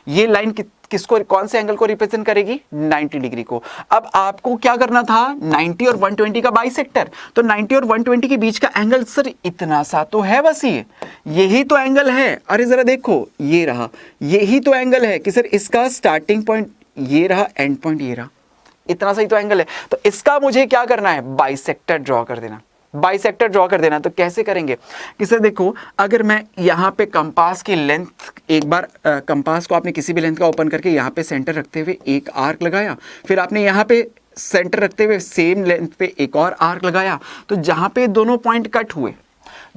ये लाइन किसको, कौन से एंगल को रिप्रेजेंट करेगी, 90 डिग्री को। अब आपको क्या करना था, 90 और 120 का बाइसेक्टर, तो 90 और 120 के बीच का एंगल सर इतना सा तो है, बस यही तो एंगल है। अरे जरा देखो, ये रहा, यही तो एंगल है कि सर इसका स्टार्टिंग पॉइंट ये रहा, एंड पॉइंट ये रहा, इतना सही तो एंगल है। तो इसका मुझे क्या करना है, बाइसेक्टर ड्रॉ कर देना, बाइसेक्टर ड्रॉ कर देना। तो कैसे करेंगे कि सर देखो, अगर मैं यहाँ पे कंपास की लेंथ, एक बार कंपास को आपने किसी भी लेंथ का ओपन करके यहाँ पे सेंटर रखते हुए एक आर्क लगाया, फिर आपने यहाँ पे सेंटर रखते हुए सेम लेंथ पे एक और आर्क लगाया, तो जहाँ पे दोनों पॉइंट कट हुए,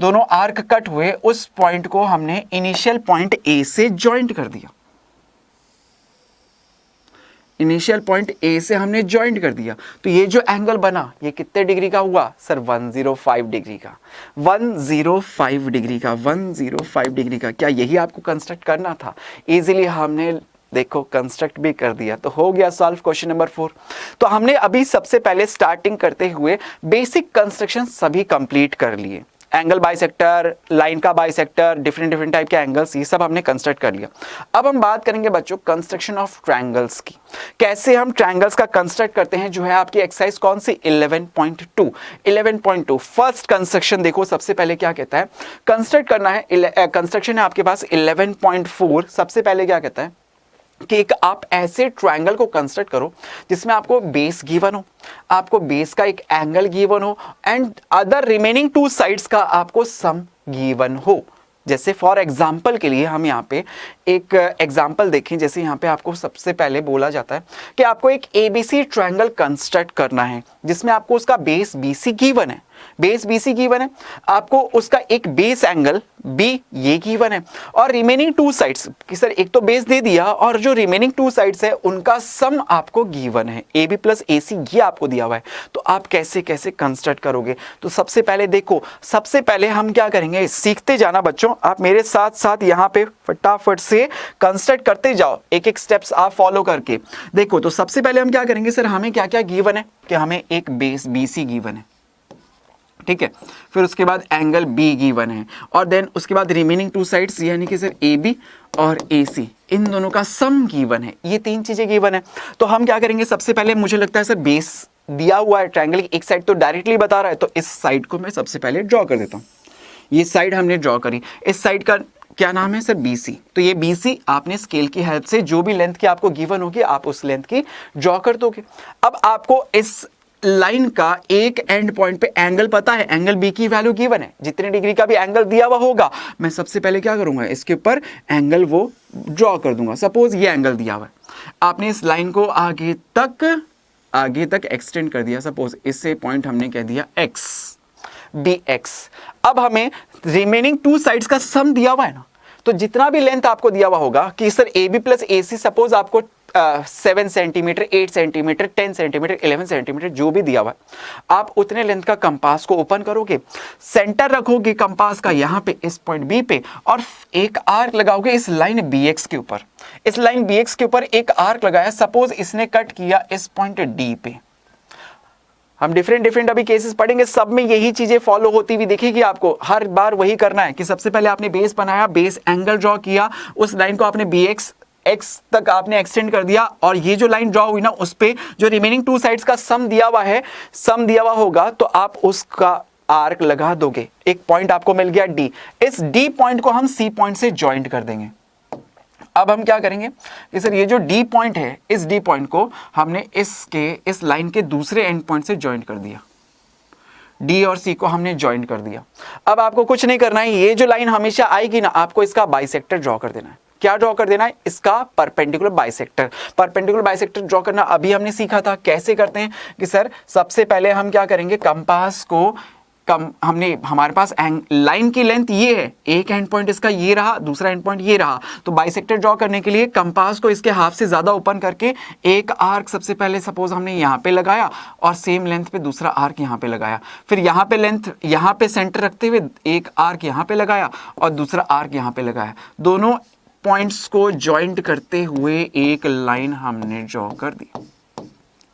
दोनों आर्क कट हुए, उस पॉइंट को हमने इनिशियल पॉइंट ए से ज्वाइंट कर दिया, इनिशियल पॉइंट ए से हमने ज्वाइंट कर दिया, तो ये जो एंगल बना ये कितने डिग्री का हुआ सर? 105 डिग्री का, 105 डिग्री का, 105 डिग्री का। क्या यही आपको कंस्ट्रक्ट करना था? इजीली हमने देखो कंस्ट्रक्ट भी कर दिया, तो हो गया सॉल्व क्वेश्चन नंबर 4। तो हमने अभी सबसे पहले स्टार्टिंग करते हुए बेसिक कंस्ट्रक्शन सभी कंप्लीट कर लिए। एंगल बाइसेक्टर, लाइन का बाइसेक्टर, डिफरेंट टाइप के एंगल्स, ये सब हमने कंस्ट्रक्ट कर लिया। अब हम बात करेंगे बच्चों कंस्ट्रक्शन ऑफ ट्रायंगल्स की, कैसे हम ट्रायंगल्स का कंस्ट्रक्ट करते हैं, जो है आपकी एक्सरसाइज कौन सी? 11.2। 11.2 फर्स्ट कंस्ट्रक्शन देखो, सबसे पहले क्या कहता है, कंस्ट्रक्ट करना है। कंस्ट्रक्शन है आपके पास 11.4। सबसे पहले क्या कहता है कि एक आप ऐसे ट्रायंगल को कंस्ट्रक्ट करो जिसमें आपको बेस गिवन हो, आपको बेस का एक एंगल गिवन हो, एंड अदर रिमेनिंग 2 साइड्स का आपको सम गिवन हो। जैसे फॉर एग्जाम्पल के लिए हम यहाँ पे एक एग्जाम्पल देखें। जैसे यहाँ पे आपको सबसे पहले बोला जाता है कि आपको एक एबीसी ट्रायंगल कंस्ट्रक्ट करना है जिसमें आपको उसका बेस बीसी गिवन है, बेस बीसी गिवन है, आपको उसका एक बेस एंगल बी ये गिवन है, और रिमेनिंग 2 साइड्स कि सर एक तो बेस दे दिया और जो रिमेनिंग 2 साइड्स है उनका सम आपको गिवन है, ए बी प्लस ए सी, ये आपको दिया हुआ है। तो आप कैसे कैसे कंस्ट्रक्ट करोगे? तो सबसे पहले देखो, सबसे पहले हम क्या करेंगे, सीखते जाना बच्चों, आप मेरे साथ साथ यहाँ पे फटाफट से कंस्ट्रक्ट करते जाओ, एक एक स्टेप्स आप फॉलो करके देखो। तो सबसे पहले हम क्या करेंगे, सर हमें क्या क्या गिवन है कि हमें एक बेस बीसी गिवन है, ठीक है, फिर उसके बाद एंगल बी गिवन है, और देन उसके बाद रिमेनिंग 2 साइड्स यानी कि सर ए बी और ए सी, इन दोनों का सम गिवन है। ये 3 चीजें गिवन है। तो हम क्या करेंगे, सबसे पहले मुझे लगता है सर बेस दिया हुआ है ट्रायंगल की, एक साइड तो डायरेक्टली बता रहा है, तो इस साइड को मैं सबसे पहले ड्रॉ कर देता हूं। ये साइड हमने ड्रॉ करी, इस साइड का क्या नाम है सर? BC। तो ये BC आपने स्केल की हेल्प से जो भी लेंथ की आपको गिवन होगी आप उस लेंथ की ड्रॉ कर दोगे। अब आपको इस लाइन का एक एंड पॉइंट पे एंगल पता है, एंगल बी की वैल्यू गिवन है, जितने डिग्री का भी एंगल दिया हुआ होगा मैं सबसे पहले क्या करूंगा, इसके ऊपर एंगल वो ड्रॉ कर दूंगा। सपोज ये एंगल दिया हुआ है, आपने इस लाइन को आगे तक एक्सटेंड कर दिया, सपोज इससे पॉइंट हमने कह दिया x, bx। अब हमें रिमेनिंग 2 साइड्स का सम दिया हुआ है ना, तो जितना भी लेंथ आपको दिया हुआ होगा कि sir A B plus A C, suppose आपको 7 सेंटीमीटर, 8 सेंटीमीटर, 10 सेंटीमीटर, 11 सेंटीमीटर जो भी दिया हुआ है, आप उतने लेंथ का कंपास को ओपन करोगे, सेंटर रखोगे कंपास का यहाँ पे इस पॉइंट बी पे, और एक आर्क लगाओगे इस लाइन BX के ऊपर। इस लाइन BX के ऊपर एक आर्क लगाया, सपोज इसने कट किया इस पॉइंट D पे। हम डिफरेंट अभी केसेस पढ़ेंगे, सब में यही चीजें फॉलो होती हुई दिखेगी आपको। हर बार वही करना है कि सबसे पहले आपने बेस बनाया, बेस एंगल ड्रॉ किया, उस लाइन को आपने BX x तक आपने एक्सटेंड कर दिया, और ये जो लाइन ड्रॉ हुई ना उस पे जो रिमेनिंग 2 साइड्स का सम दिया हुआ है, सम दिया हुआ होगा तो आप उसका आर्क लगा दोगे। एक पॉइंट आपको मिल गया D, इस D पॉइंट को हम C पॉइंट से ज्वाइंट कर देंगे। अब हम क्या करेंगे कि सर ये जो D पॉइंट है, इस D पॉइंट को हमने इस लाइन के दूसरे एंड पॉइंट से ज्वाइंट कर दिया, D और C को हमने ज्वाइंट कर दिया। अब आपको कुछ नहीं करना है, ये जो लाइन हमेशा आएगी ना, आपको इसका बाइसेक्टर ड्रॉ कर देना है। क्या ड्रॉ कर देना है? इसका perpendicular bisector. Perpendicular bisector draw करना अभी हमने सीखा था, कैसे करते हैं कि सर सबसे पहले हम क्या करेंगे, कंपास को हमारे पास लाइन की लेंथ ये है, एक एंड पॉइंट इसका ये रहा, दूसरा एंड पॉइंट ये रहा, तो बाइसेक्टर ड्रॉ करने के लिए कंपास को इसके हाफ से ज्यादा ओपन करके एक आर्क सबसे पहले सपोज हमने यहाँ पे लगाया, और सेम लेंथ पे दूसरा आर्क यहाँ पे लगाया, फिर यहाँ पे लेंथ यहाँ पे सेंटर रखते हुए एक आर्क यहाँ पे लगाया और दूसरा आर्क यहाँ पे लगाया। दोनों पॉइंट्स को ज्वाइंट करते हुए एक लाइन हमने ड्रॉ कर दी।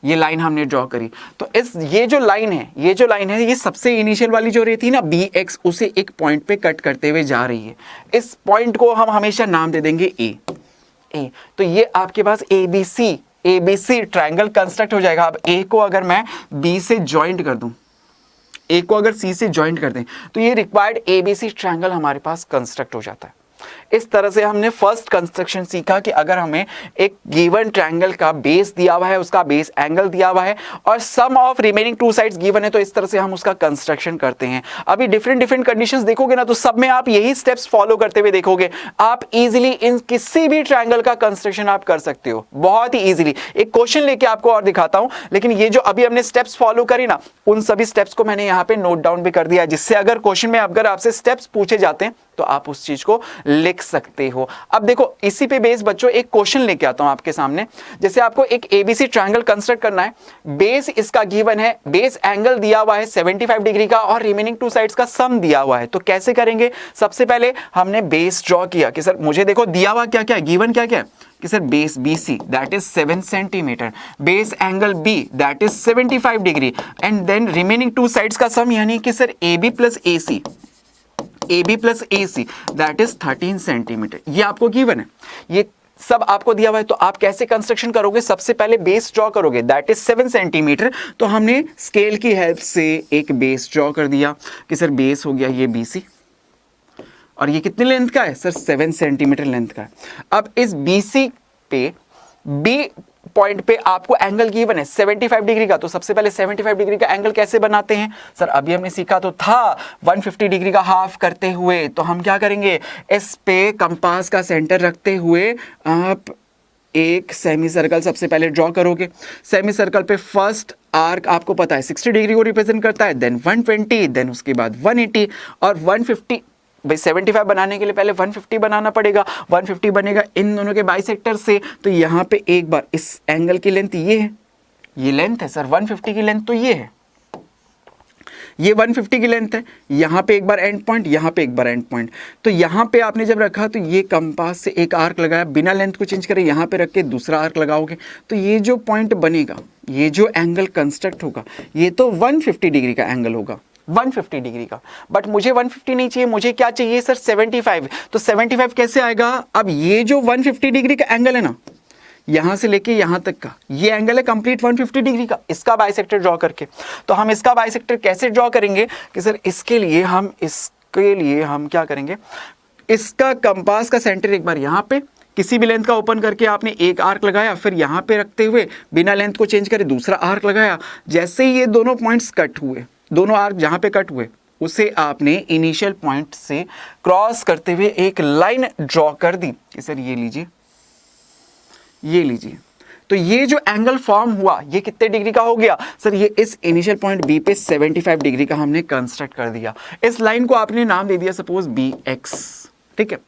ये लाइन हमने ड्रॉ करी, तो ये जो लाइन है ये सबसे इनिशियल वाली जो रहती है ना BX, उसे एक पॉइंट पे कट करते हुए जा रही है। इस पॉइंट को हम हमेशा नाम दे देंगे A। तो ये आपके पास ABC ट्रायंगल कंस्ट्रक्ट हो जाएगा। अब A को अगर मैं B से ज्वाइंट कर दूं, A को अगर C से ज्वाइंट कर दें, तो ये रिक्वायर्ड ABC ट्रायंगल हमारे पास कंस्ट्रक्ट हो जाता है। इस तरह से हमने फर्स्ट कंस्ट्रक्शन सीखा कि अगर हमें एक गिवन ट्रायंगल का बेस दिया हुआ है, उसका बेस एंगल दिया हुआ है, और सम ऑफ रिमेनिंग 2 साइड्स गिवन है, तो इस तरह से हम उसका कंस्ट्रक्शन करते हैं। अभी डिफरेंट कंडीशंस देखोगे ना, तो सब में आप यही स्टेप्स फॉलो करते हुए देखोगे, आप इजीली इन किसी भी ट्रायंगल का कंस्ट्रक्शन आप कर सकते हो, बहुत ही इजीली। एक क्वेश्चन लेके आपको और दिखाता हूं, लेकिन ये जो अभी हमने स्टेप्स फॉलो करी ना, उन सभी स्टेप्स को मैंने यहाँ पे नोट डाउन भी कर दिया, जिससे अगर क्वेश्चन में अगर आपसे स्टेप्स पूछे जाते हैं तो आप उस चीज को लिख सकते हो। अब देखो इसी पे बेस बच्चों एक क्वेश्चन लेके आता हूं आपके सामने। जैसे आपको एक एबीसी ट्रायंगल कंस्ट्रक्ट करना है, बेस इसका गिवन है, बेस एंगल दिया हुआ है 75 डिग्री का और रिमेनिंग टू साइड्स का सम दिया हुआ है। तो कैसे करेंगे, सबसे पहले हमने बेस ड्रॉ किया कि सर मुझे देखो दिया हुआ क्या क्या है, गिवन क्या क्या है कि sir base BC that is 7 centimetre, base angle B that is 75 degree and then remaining two sides का सम यानी कि sir AB plus AC that is 13 centimetre. ये आपको गिवन है, ये सब आपको दिया हुआ है। तो आप कैसे कंस्ट्रक्शन करोगे, सबसे पहले बेस ड्रॉ करोगे दैट इज 7 सेंटीमीटर। तो हमने स्केल की हेल्प से एक बेस ड्रॉ कर दिया कि सर बेस हो गया ये BC और ये कितनी लेंथ का है सर 7 सेंटीमीटर लेंथ का है। अब इस BC पे B पॉइंट पे आपको एंगल गिवन है 75 डिग्री का। तो सबसे पहले 75 डिग्री का एंगल कैसे बनाते हैं सर, अभी हमने सीखा तो था 150 डिग्री का हाफ करते हुए। तो हम क्या करेंगे, इस पे कंपास का सेंटर रखते हुए आप एक सेमी सर्कल सबसे पहले ड्रॉ करोगे। सेमी सर्कल पे फर्स्ट आर्क आपको पता है 60 डिग्री को रिप्रेजेंट करता है, देन 120, देन उसके बाद 180 और 150। भाई 75 बनाने के लिए पहले 150 बनाना पड़ेगा, 150 बनेगा इन दोनों के बाइसेक्टर से। तो यहाँ पे एक बार इस एंगल की लेंथ ये है, ये लेंथ है सर 150 की लेंथ तो ये है, ये 150 की लेंथ है। यहाँ पे एक बार एंड पॉइंट, यहाँ पे एक बार एंड पॉइंट। तो यहाँ पे आपने जब रखा तो ये कंपास से एक आर्क लगाया, बिना लेंथ को चेंज करे यहाँ पे रख के दूसरा आर्क लगाओगे तो ये जो पॉइंट बनेगा, ये जो एंगल कंस्ट्रक्ट होगा ये तो 150 डिग्री का एंगल होगा, 150 डिग्री का। बट मुझे 150 नहीं चाहिए, मुझे क्या चाहिए सर 75। तो 75 कैसे आएगा, अब ये जो 150 डिग्री का एंगल है ना, यहां से लेके यहां तक का ये एंगल है कंप्लीट 150 डिग्री का, इसका बाइसेक्टर ड्रॉ करके। तो हम इसका बाइसेक्टर कैसे ड्रॉ करेंगे कि सर इसके लिए हम क्या करेंगे, इसका कंपास का सेंटर एक बार यहाँ पे किसी भी लेंथ का ओपन करके आपने एक आर्क लगाया, फिर यहाँ पे रखते हुए बिना लेंथ को चेंज करे दूसरा आर्क लगाया। जैसे ही ये दोनों पॉइंट्स कट हुए, दोनों आर्क जहां पे कट हुए उसे आपने इनिशियल पॉइंट से क्रॉस करते हुए एक लाइन ड्रॉ कर दी कि सर ये लीजिए, ये लीजिए। तो ये जो एंगल फॉर्म हुआ ये कितने डिग्री का हो गया सर, ये इस इनिशियल पॉइंट B पे 75 डिग्री का हमने कंस्ट्रक्ट कर दिया। इस लाइन को आपने नाम दे दिया सपोज BX, ठीक है।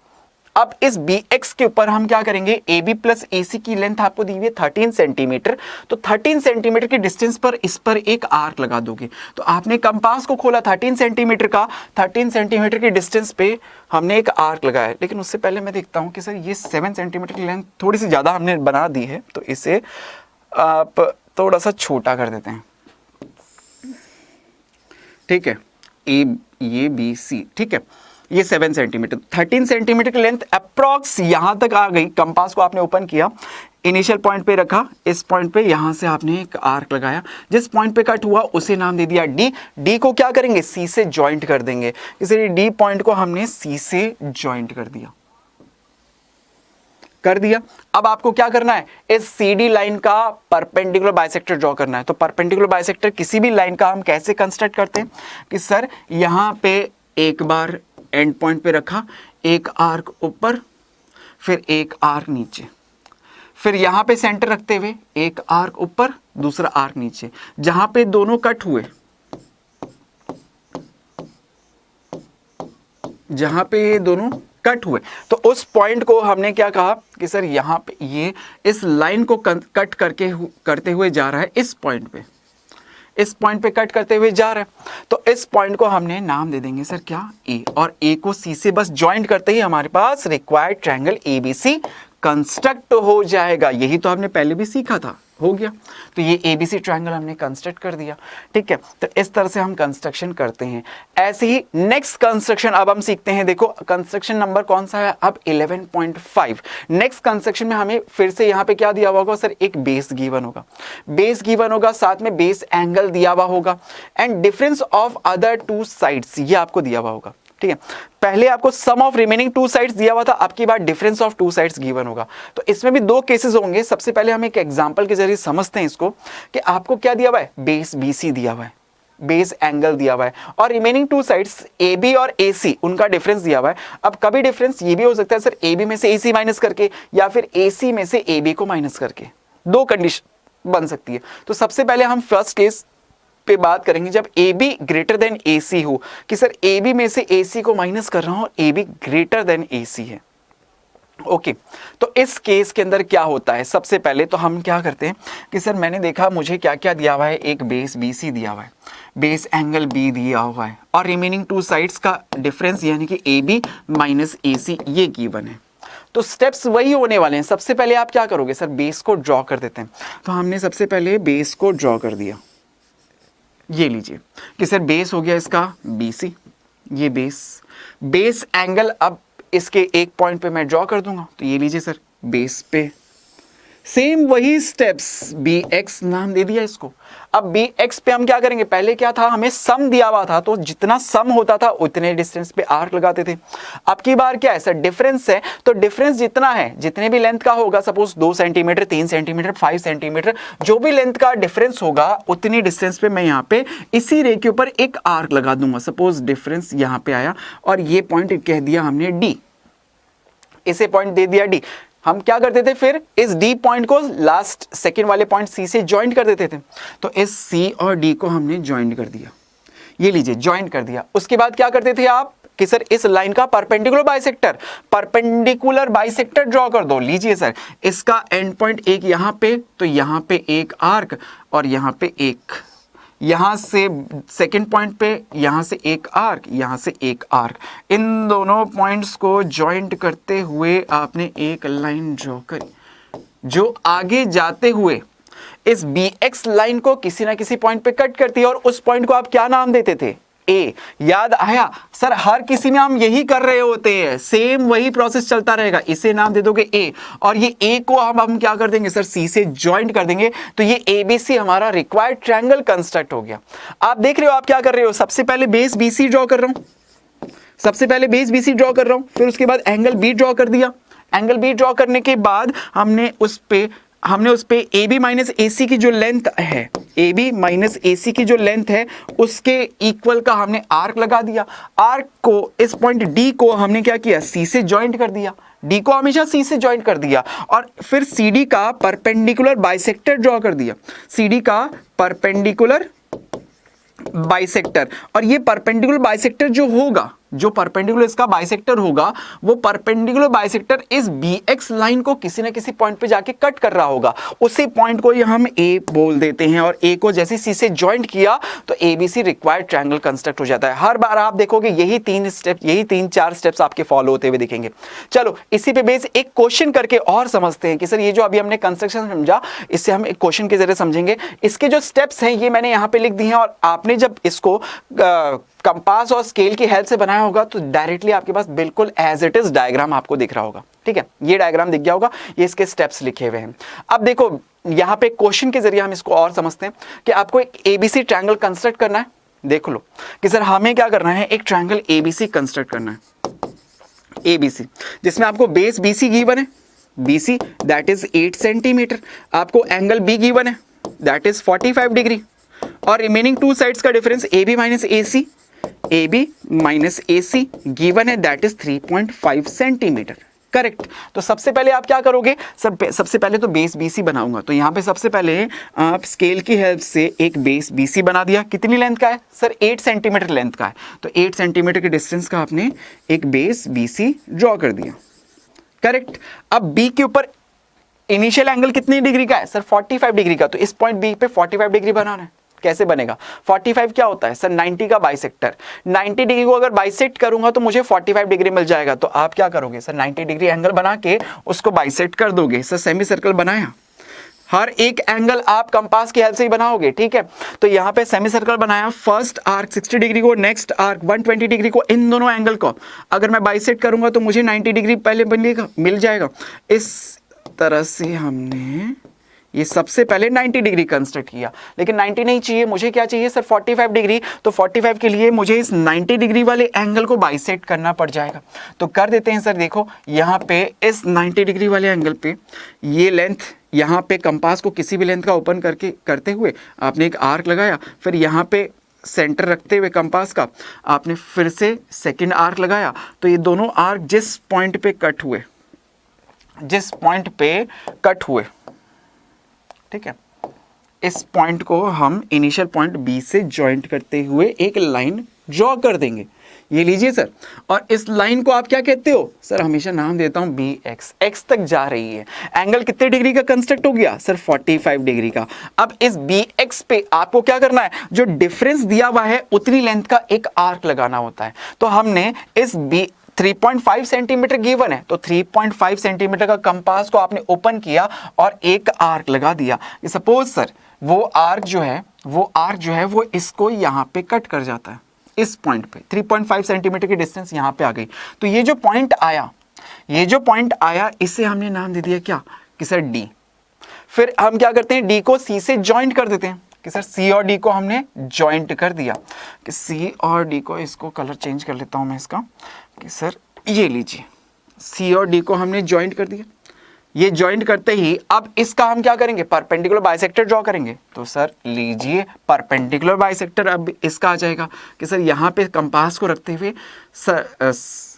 अब इस BX के ऊपर हम क्या करेंगे, AB प्लस AC की लेंथ आपको दी हुई है 13 सेंटीमीटर। तो 13 सेंटीमीटर की डिस्टेंस पर इस पर एक आर्क लगा दोगे। तो आपने कंपास को खोला 13 सेंटीमीटर का, 13 सेंटीमीटर की डिस्टेंस पे हमने एक आर्क लगाया। लेकिन उससे पहले मैं देखता हूं कि सर ये 7 सेंटीमीटर की लेंथ थोड़ी सी ज़्यादा हमने बना दी है, तो इसे आप थोड़ा सा छोटा कर देते हैं, ठीक है। ये BC, ठीक है, ये 7 सेंटीमीटर, 13 सेंटीमीटर की लेंथ अप्रॉक्स यहां तक आ गई। कंपास को आपने ओपन किया, इनिशियल पॉइंट पे रखा, इस पॉइंट पे यहां से आपने एक आर्क लगाया, जिस पॉइंट पे कट हुआ उसे नाम दे दिया D। D को क्या करेंगे, C से ज्वाइंट कर देंगे, इसलिए D पॉइंट को हमने C से ज्वाइंट कर दिया। अब आपको क्या करना है, इस CD लाइन का परपेंडिकुलर बाइसेक्टर ड्रॉ करना है। तो परपेंडिकुलर बाइसेक्टर किसी भी लाइन का हम कैसे कंस्ट्रक्ट करते हैं कि सर यहां पे एक बार एंड पॉइंट पे रखा, एक आर्क ऊपर, फिर एक आर्क नीचे, फिर यहां पे सेंटर रखते हुए एक आर्क ऊपर, दूसरा आर्क नीचे। जहां पे दोनों कट हुए, जहां पे ये दोनों कट हुए, तो उस पॉइंट को हमने क्या कहा कि सर यहां पे ये इस लाइन को कट करते हुए जा रहा है, इस पॉइंट पे, इस पॉइंट पे कट करते हुए जा रहा है। तो इस पॉइंट को हमने नाम दे देंगे सर क्या, A। और A को C से बस ज्वाइंट करते ही हमारे पास रिक्वायर्ड ट्रायंगल ABC कंस्ट्रक्ट हो जाएगा। यही तो आपने पहले भी सीखा था, हो गया। तो ये ABC ट्रायंगल हमने कंस्ट्रक्ट कर दिया, ठीक है। तो इस तरह से हम कंस्ट्रक्शन करते हैं। ऐसे ही नेक्स्ट कंस्ट्रक्शन अब हम सीखते हैं। देखो कंस्ट्रक्शन नंबर कौन सा है, अब 11.5। नेक्स्ट कंस्ट्रक्शन में हमें फिर से यहाँ पे क्या दिया हुआ होगा सर, एक बेस गिवन होगा, बेस गिवन होगा, साथ में बेस एंगल दिया हुआ होगा and difference of other two sides ये आपको दिया हुआ होगा, ठीक है। पहले आपको sum of remaining two sides दिया हुआ था, अब की बार difference of two sides given होगा। तो इसमें भी दो केसेस होंगे। सबसे पहले हम एक एग्जांपल के जरिए समझते हैं इसको कि आपको क्या दिया हुआ है, बेस BC दिया हुआ है, बेस एंगल दिया हुआ है और रिमेनिंग टू साइड्स AB और AC उनका डिफरेंस दिया हुआ है। अब कभी डिफरेंस ये भी हो सकता है सर AB में से AC माइनस करके या फिर AC में से AB को माइनस करके, दो कंडीशन बन सकती है। तो सबसे पहले हम फर्स्ट केस पे बात करेंगे जब ए बी ग्रेटर देन ए सी हो, कि सर ए बी में से ए सी को माइनस कर रहा हूं, ए बी ग्रेटर देन ए सी है। ओके तो इस केस के अंदर क्या होता है, सबसे पहले तो हम क्या करते हैं कि सर मैंने देखा मुझे क्या क्या दिया हुआ है, एक बेस बी सी दिया हुआ है, बेस एंगल बी दिया हुआ है, और रिमेनिंग टू साइड्स का डिफरेंस यानी कि ए बी माइनस ए सी ये गिवन है। तो स्टेप्स वही होने वाले हैं। सबसे पहले आप क्या करोगे, सर बेस को ड्रॉ कर देते हैं। तो हमने सबसे पहले बेस को ड्रॉ कर दिया, ये लीजिए कि सर बेस हो गया इसका बी सी, ये बेस एंगल अब इसके एक पॉइंट पे मैं ड्रॉ कर दूंगा, तो ये लीजिए सर बेस पे सेम वही स्टेप्स, बी एक्स नाम दे दिया इसको। अब बी एक्स पे हम क्या करेंगे, पहले क्या था हमें सम दिया हुआ था, तो जितना सम होता था उतने डिस्टेंस पे आर्क लगाते थे। अब की बार क्या है सर, डिफरेंस है, तो डिफरेंस जितना है, जितने भी लेंथ का होगा, सपोज 2 सेंटीमीटर 3 सेंटीमीटर 5 सेंटीमीटर जो भी लेंथ का डिफरेंस होगा उतनी डिस्टेंस पे मैं यहाँ पे इसी रे के ऊपर एक आर्क लगा दूंगा। सपोज डिफरेंस यहाँ पे आया और ये पॉइंट कह दिया हमने डी, इसे पॉइंट दे दिया डी। हम क्या करते थे फिर, इस डी पॉइंट को लास्ट सेकंड वाले पॉइंट सी से ज्वाइंट कर देते थे। तो इस सी और डी को हमने ज्वाइंट कर दिया, ये लीजिए ज्वाइंट कर दिया। उसके बाद क्या करते थे आप कि सर इस लाइन का परपेंडिकुलर बाइसेक्टर ड्रॉ कर दो। लीजिए सर इसका एंड पॉइंट एक यहां पे, तो यहां पे एक आर्क और यहां पे एक, यहां से सेकंड पॉइंट पे यहां से एक आर्क, यहां से एक आर्क, इन दोनों पॉइंट्स को ज्वाइंट करते हुए आपने एक लाइन ड्रॉ करी जो आगे जाते हुए इस बी एक्स लाइन को किसी ना किसी पॉइंट पे कट करती है। और उस पॉइंट को आप क्या नाम देते थे, ए। याद आया सर, हर किसी में हम यही कर रहे होते हैं, सेम वही प्रोसेस चलता रहेगा। इसे नाम दे दोगे ए, और ये ए को हम क्या कर देंगे सर, सी से ज्वाइंट कर देंगे, तो ये एबीसी हमारा रिक्वायर्ड ट्रायंगल कंस्ट्रक्ट हो गया। आप देख रहे हो आप क्या कर रहे हो, सबसे पहले बेस बीसी ड्रॉ कर रहा हूं, सबसे पहले बेस बीसी ड्रॉ कर रहा हूं, फिर उसके बाद एंगल बी ड्रॉ कर दिया। एंगल बी ड्रॉ करने के बाद हमने उस पे ए बी माइनस ए सी की जो लेंथ है, ए बी माइनस ए सी की जो लेंथ है उसके इक्वल का हमने आर्क लगा दिया। आर्क को इस पॉइंट डी को हमने क्या किया, सी से ज्वाइंट कर दिया, डी को हमेशा सी से ज्वाइंट कर दिया, और फिर सी डी का परपेंडिकुलर बाइसेक्टर ड्रॉ कर दिया, सी डी का परपेंडिकुलर बाइसेक्टर। और ये परपेंडिकुलर बाइसेक्टर जो होगा, जो परपेंडिकुलर इसका बाइसेक्टर होगा, वो परपेंडिकुलर बाइसेक्टर इस बी एक्स लाइन को किसी ना किसी पॉइंट पे जाके कट कर रहा होगा, उसी पॉइंट को हम ए बोल देते हैं। और ए को जैसे सी से ज्वाइंट किया तो एबीसी रिक्वायर्ड ट्रायंगल कंस्ट्रक्ट हो जाता है। हर बार आप देखोगे यही 3-4 स्टेप्स आपके फॉलो होते हुए दिखेंगे। चलो इसी पे बेस एक क्वेश्चन करके और समझते हैं कि सर ये जो अभी हमने कंस्ट्रक्शन समझा, इससे हम एक क्वेश्चन के जरिए समझेंगे। इसके जो स्टेप्स हैं ये मैंने यहाँ पे लिख दिए हैं, और आपने जब इसको कंपास और स्केल की हेल्प से बनाया होगा तो डायरेक्टली आपके पास बिल्कुल एज इट इज डायग्राम आपको दिख रहा होगा। ठीक है, ये डायग्राम दिख गया होगा, ये इसके स्टेप्स लिखे हुए हैं। अब देखो यहाँ पे क्वेश्चन के जरिए हम इसको और समझते हैं कि आपको एक एबीसी ट्रायंगल कंस्ट्रक्ट करना है। देख लो कि सर हमें क्या करना है, एक ट्रायंगल एबीसी कंस्ट्रक्ट करना है। एबीसी जिसमें आपको बेस बीसी गिवन है, बीसी दैट इज 8 सेंटीमीटर, आपको एंगल बी गिवन है दैट इज 45 डिग्री, और रिमेनिंग टू साइड्स का difference A B minus A C, A B minus A C given है दैट इज 3.5 सेंटीमीटर। करेक्ट। तो सबसे पहले आप क्या करोगे सर, सबसे पहले तो बेस बीसी बनाऊंगा, तो यहां पे सबसे पहले आप स्केल की हेल्प से एक बेस बीसी बना दिया। कितनी लेंथ का है सर, 8 सेंटीमीटर लेंथ का है, तो 8 सेंटीमीटर के डिस्टेंस का आपने एक बेस बीसी ड्रॉ कर दिया। करेक्ट। अब बी के ऊपर इनिशियल एंगल कितनी डिग्री का है सर, 45 डिग्री का, तो इस पॉइंट बी पे 45 डिग्री बनाना है। कैसे बनेगा, 45 क्या होता है सर, 90 का बाइसेक्टर। 90 डिग्री को अगर बाइसेक्ट करूंगा तो मुझे 45 डिग्री मिल जाएगा। तो आप क्या करोगे सर, 90 डिग्री एंगल बना के उसको बाइसेक्ट कर दोगे। सर सेमी सर्कल बनाया, हर एक एंगल आप कंपास की हेल्प से ही बनाओगे। ठीक है, तो यहाँ पे सेमी सर्कल बनाया, फर्स्ट आर्क 60 डिग्री को, नेक्स्ट आर्क 120 डिग्री को, इन दोनों एंगल को अगर मैं बाइसेक्ट करूंगा तो मुझे 90 डिग्री पहले मिल जाएगा। इस तरह से हमने ये सबसे पहले 90 डिग्री कंस्ट्रक्ट किया, लेकिन 90 नहीं चाहिए, मुझे क्या चाहिए सर 45 डिग्री। तो 45 के लिए मुझे इस 90 डिग्री वाले एंगल को बाइसेक्ट करना पड़ जाएगा। तो कर देते हैं सर, देखो यहाँ पे इस 90 डिग्री वाले एंगल पे ये लेंथ, यहाँ पे कंपास को किसी भी लेंथ का ओपन करते हुए आपने एक आर्क लगाया, फिर यहाँ पे सेंटर रखते हुए कंपास का आपने फिर से सेकेंड आर्क लगाया। तो ये दोनों आर्क जिस पॉइंट पे कट हुए, ठीक है, इस पॉइंट को हम इनिशियल पॉइंट बी से ज्वाइंट करते हुए एक लाइन ड्रॉ कर देंगे। ये लीजिए सर, और इस लाइन को आप क्या कहते हो सर? हमेशा नाम देता हूं बी एक्स, एक्स तक जा रही है। एंगल कितने डिग्री का कंस्ट्रक्ट हो गया सर? 45 डिग्री का। अब इस बी एक्स पे आपको क्या करना है? जो डिफरेंस दिया हुआ है उतनी लेंथ का एक आर्क लगाना होता है। तो हमने इस बी 3.5 सेंटीमीटर गिवन है, तो 3.5 सेंटीमीटर का कंपास को आपने ओपन किया और एक आर्क लगा दिया। सपोज सर वो आर्क जो है वो इसको यहां पे कट कर जाता है, इस पॉइंट पे 3.5 सेंटीमीटर की डिस्टेंस यहां पे आ गई। तो ये जो पॉइंट आया इसे हमने नाम दे दिया क्या कि सर डी। फिर हम क्या करते हैं? डी को सी से ज्वाइंट कर देते हैं कि सर सी और डी को हमने ज्वाइंट कर दिया कि सी और डी को, इसको कलर चेंज कर लेता हूं मैं इसका, कि सर ये लीजिए सी और डी को हमने ज्वाइंट कर दिया। ये ज्वाइंट करते ही अब इसका हम क्या करेंगे? परपेंडिकुलर बाइसेक्टर ड्रॉ करेंगे। तो सर लीजिए परपेंडिकुलर बाइसेक्टर अब इसका आ जाएगा कि सर यहाँ पे कंपास को रखते हुए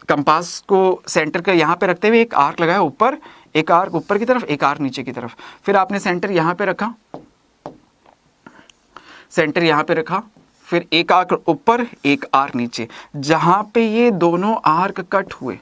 कंपास को सेंटर का यहाँ पे रखते हुए एक आर्क लगाया ऊपर, एक आर्क ऊपर की तरफ, एक आर्क नीचे की तरफ। फिर आपने सेंटर यहाँ पे रखा, फिर एक आर्क ऊपर एक आर्क नीचे। जहां पे ये दोनों आर्क कट हुए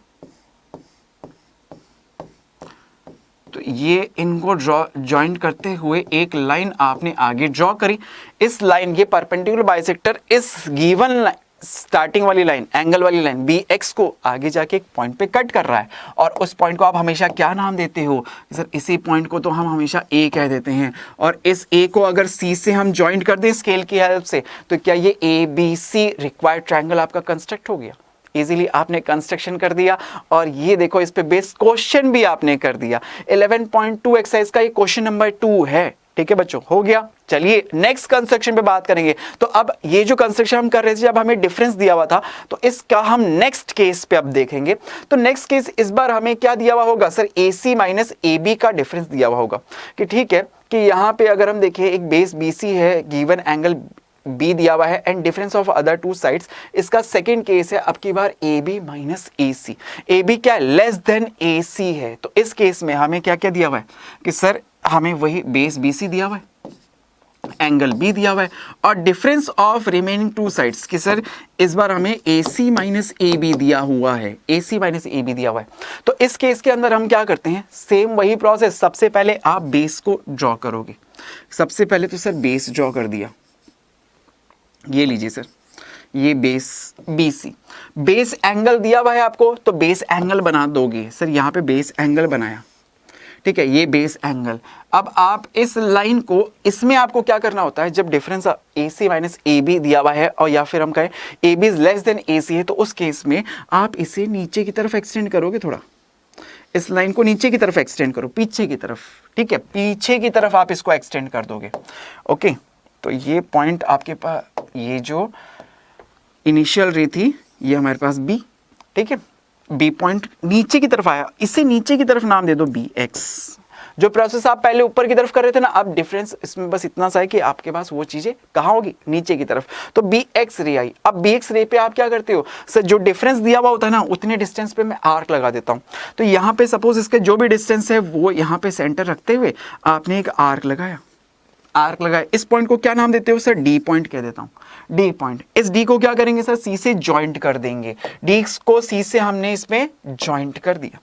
तो ये इनको ज्वाइंट करते हुए एक लाइन आपने आगे ड्रॉ करी। इस लाइन, ये परपेंडिकुलर बाइसेक्टर इस गिवन स्टार्टिंग वाली लाइन, एंगल वाली लाइन बी एक्स को आगे जाके एक पॉइंट पे कट कर रहा है। और उस पॉइंट को आप हमेशा क्या नाम देते हो सर? इसी पॉइंट को तो हम हमेशा ए कह देते हैं। और इस ए को अगर सी से हम ज्वाइंट कर दें स्केल की हेल्प से, तो क्या ये A B C required triangle आपका कंस्ट्रक्ट हो गया? इजीली आपने कंस्ट्रक्शन कर दिया। और ये देखो इस पे बेस्ड क्वेश्चन भी आपने कर दिया। 11.2 एक्सरसाइज का ये क्वेश्चन नंबर 2 है। ठीक है बच्चों, हो गया। चलिए नेक्स्ट कंस्ट्रक्शन पे बात करेंगे। तो अब ये जो कंस्ट्रक्शन हम कर रहे थे, जब हमें डिफरेंस दिया हुआ था, तो इसका हम नेक्स्ट केस पे अब देखेंगे। तो नेक्स्ट केस इस बार हमें क्या दिया हुआ होगा सर? AC माइनस AB का डिफरेंस दिया हुआ होगा कि ठीक है कि यहाँ पे अगर हम देखें एक बेस BC है, गिवन एंगल B दिया हुआ है and difference of other two sides. इसका सेकंड केस है अब की बार AB माइनस AC। AB क्या लेस देन AC है। तो इस केस में हमें क्या क्या दिया हुआ है कि सर हमें वही बेस BC दिया हुआ है, एंगल B दिया हुआ है और difference of remaining two sides कि सर इस बार हमें AC माइनस AB दिया हुआ है, AC माइनस AB दिया हुआ है। तो इस केस के अंदर हम क्या करते हैं? सेम वही प्रोसेस। सबसे पहले आप बेस को ड्रॉ करोगे। सबसे पहले तो सर बेस ड्रॉ कर दिया, ये लीजिए सर, ये बेस BC। बेस एंगल दिया हुआ है आपको, तो बेस एंगल बना दोगे। सर यहाँ पे बेस एंगल बनाया, ठीक है, ये बेस एंगल। अब आप इस लाइन को, इसमें आपको क्या करना होता है? जब डिफरेंस AC माइनस AB दिया हुआ है और या फिर हम कहें AB is less than AC है, तो उस केस में आप इसे नीचे की तरफ एक्सटेंड करोगे। थोड़ा इस लाइन को नीचे की तरफ एक्सटेंड करो, पीछे की तरफ। ठीक है, पीछे की तरफ आप इसको एक्सटेंड कर दोगे। ओके, तो ये पॉइंट आपके पास, ये जो इनिशियल रे थी ये हमारे पास B, ठीक है, B पॉइंट नीचे की तरफ आया, इसे नीचे की तरफ नाम दे दो BX। जो प्रोसेस आप पहले ऊपर की तरफ कर रहे थे ना, अब डिफरेंस इसमें बस इतना सा है कि आपके पास वो चीजें कहाँ होगी? नीचे की तरफ। तो BX रे आई। अब BX रे पे आप क्या करते हो सर? जो डिफरेंस दिया हुआ होता है ना, उतने डिस्टेंस पे मैं आर्क लगा देता हूँ। तो यहाँ पे सपोज इसके जो भी डिस्टेंस है वो यहाँ पे सेंटर रखते हुए आपने एक आर्क लगाया। आर्क लगाया, इस पॉइंट को क्या नाम देते हो सर? D पॉइंट कह देता हूं, D पॉइंट। इस D को क्या करेंगे सर? C से ज्वाइंट कर देंगे। D को C से हमने इसमें ज्वाइंट कर दिया,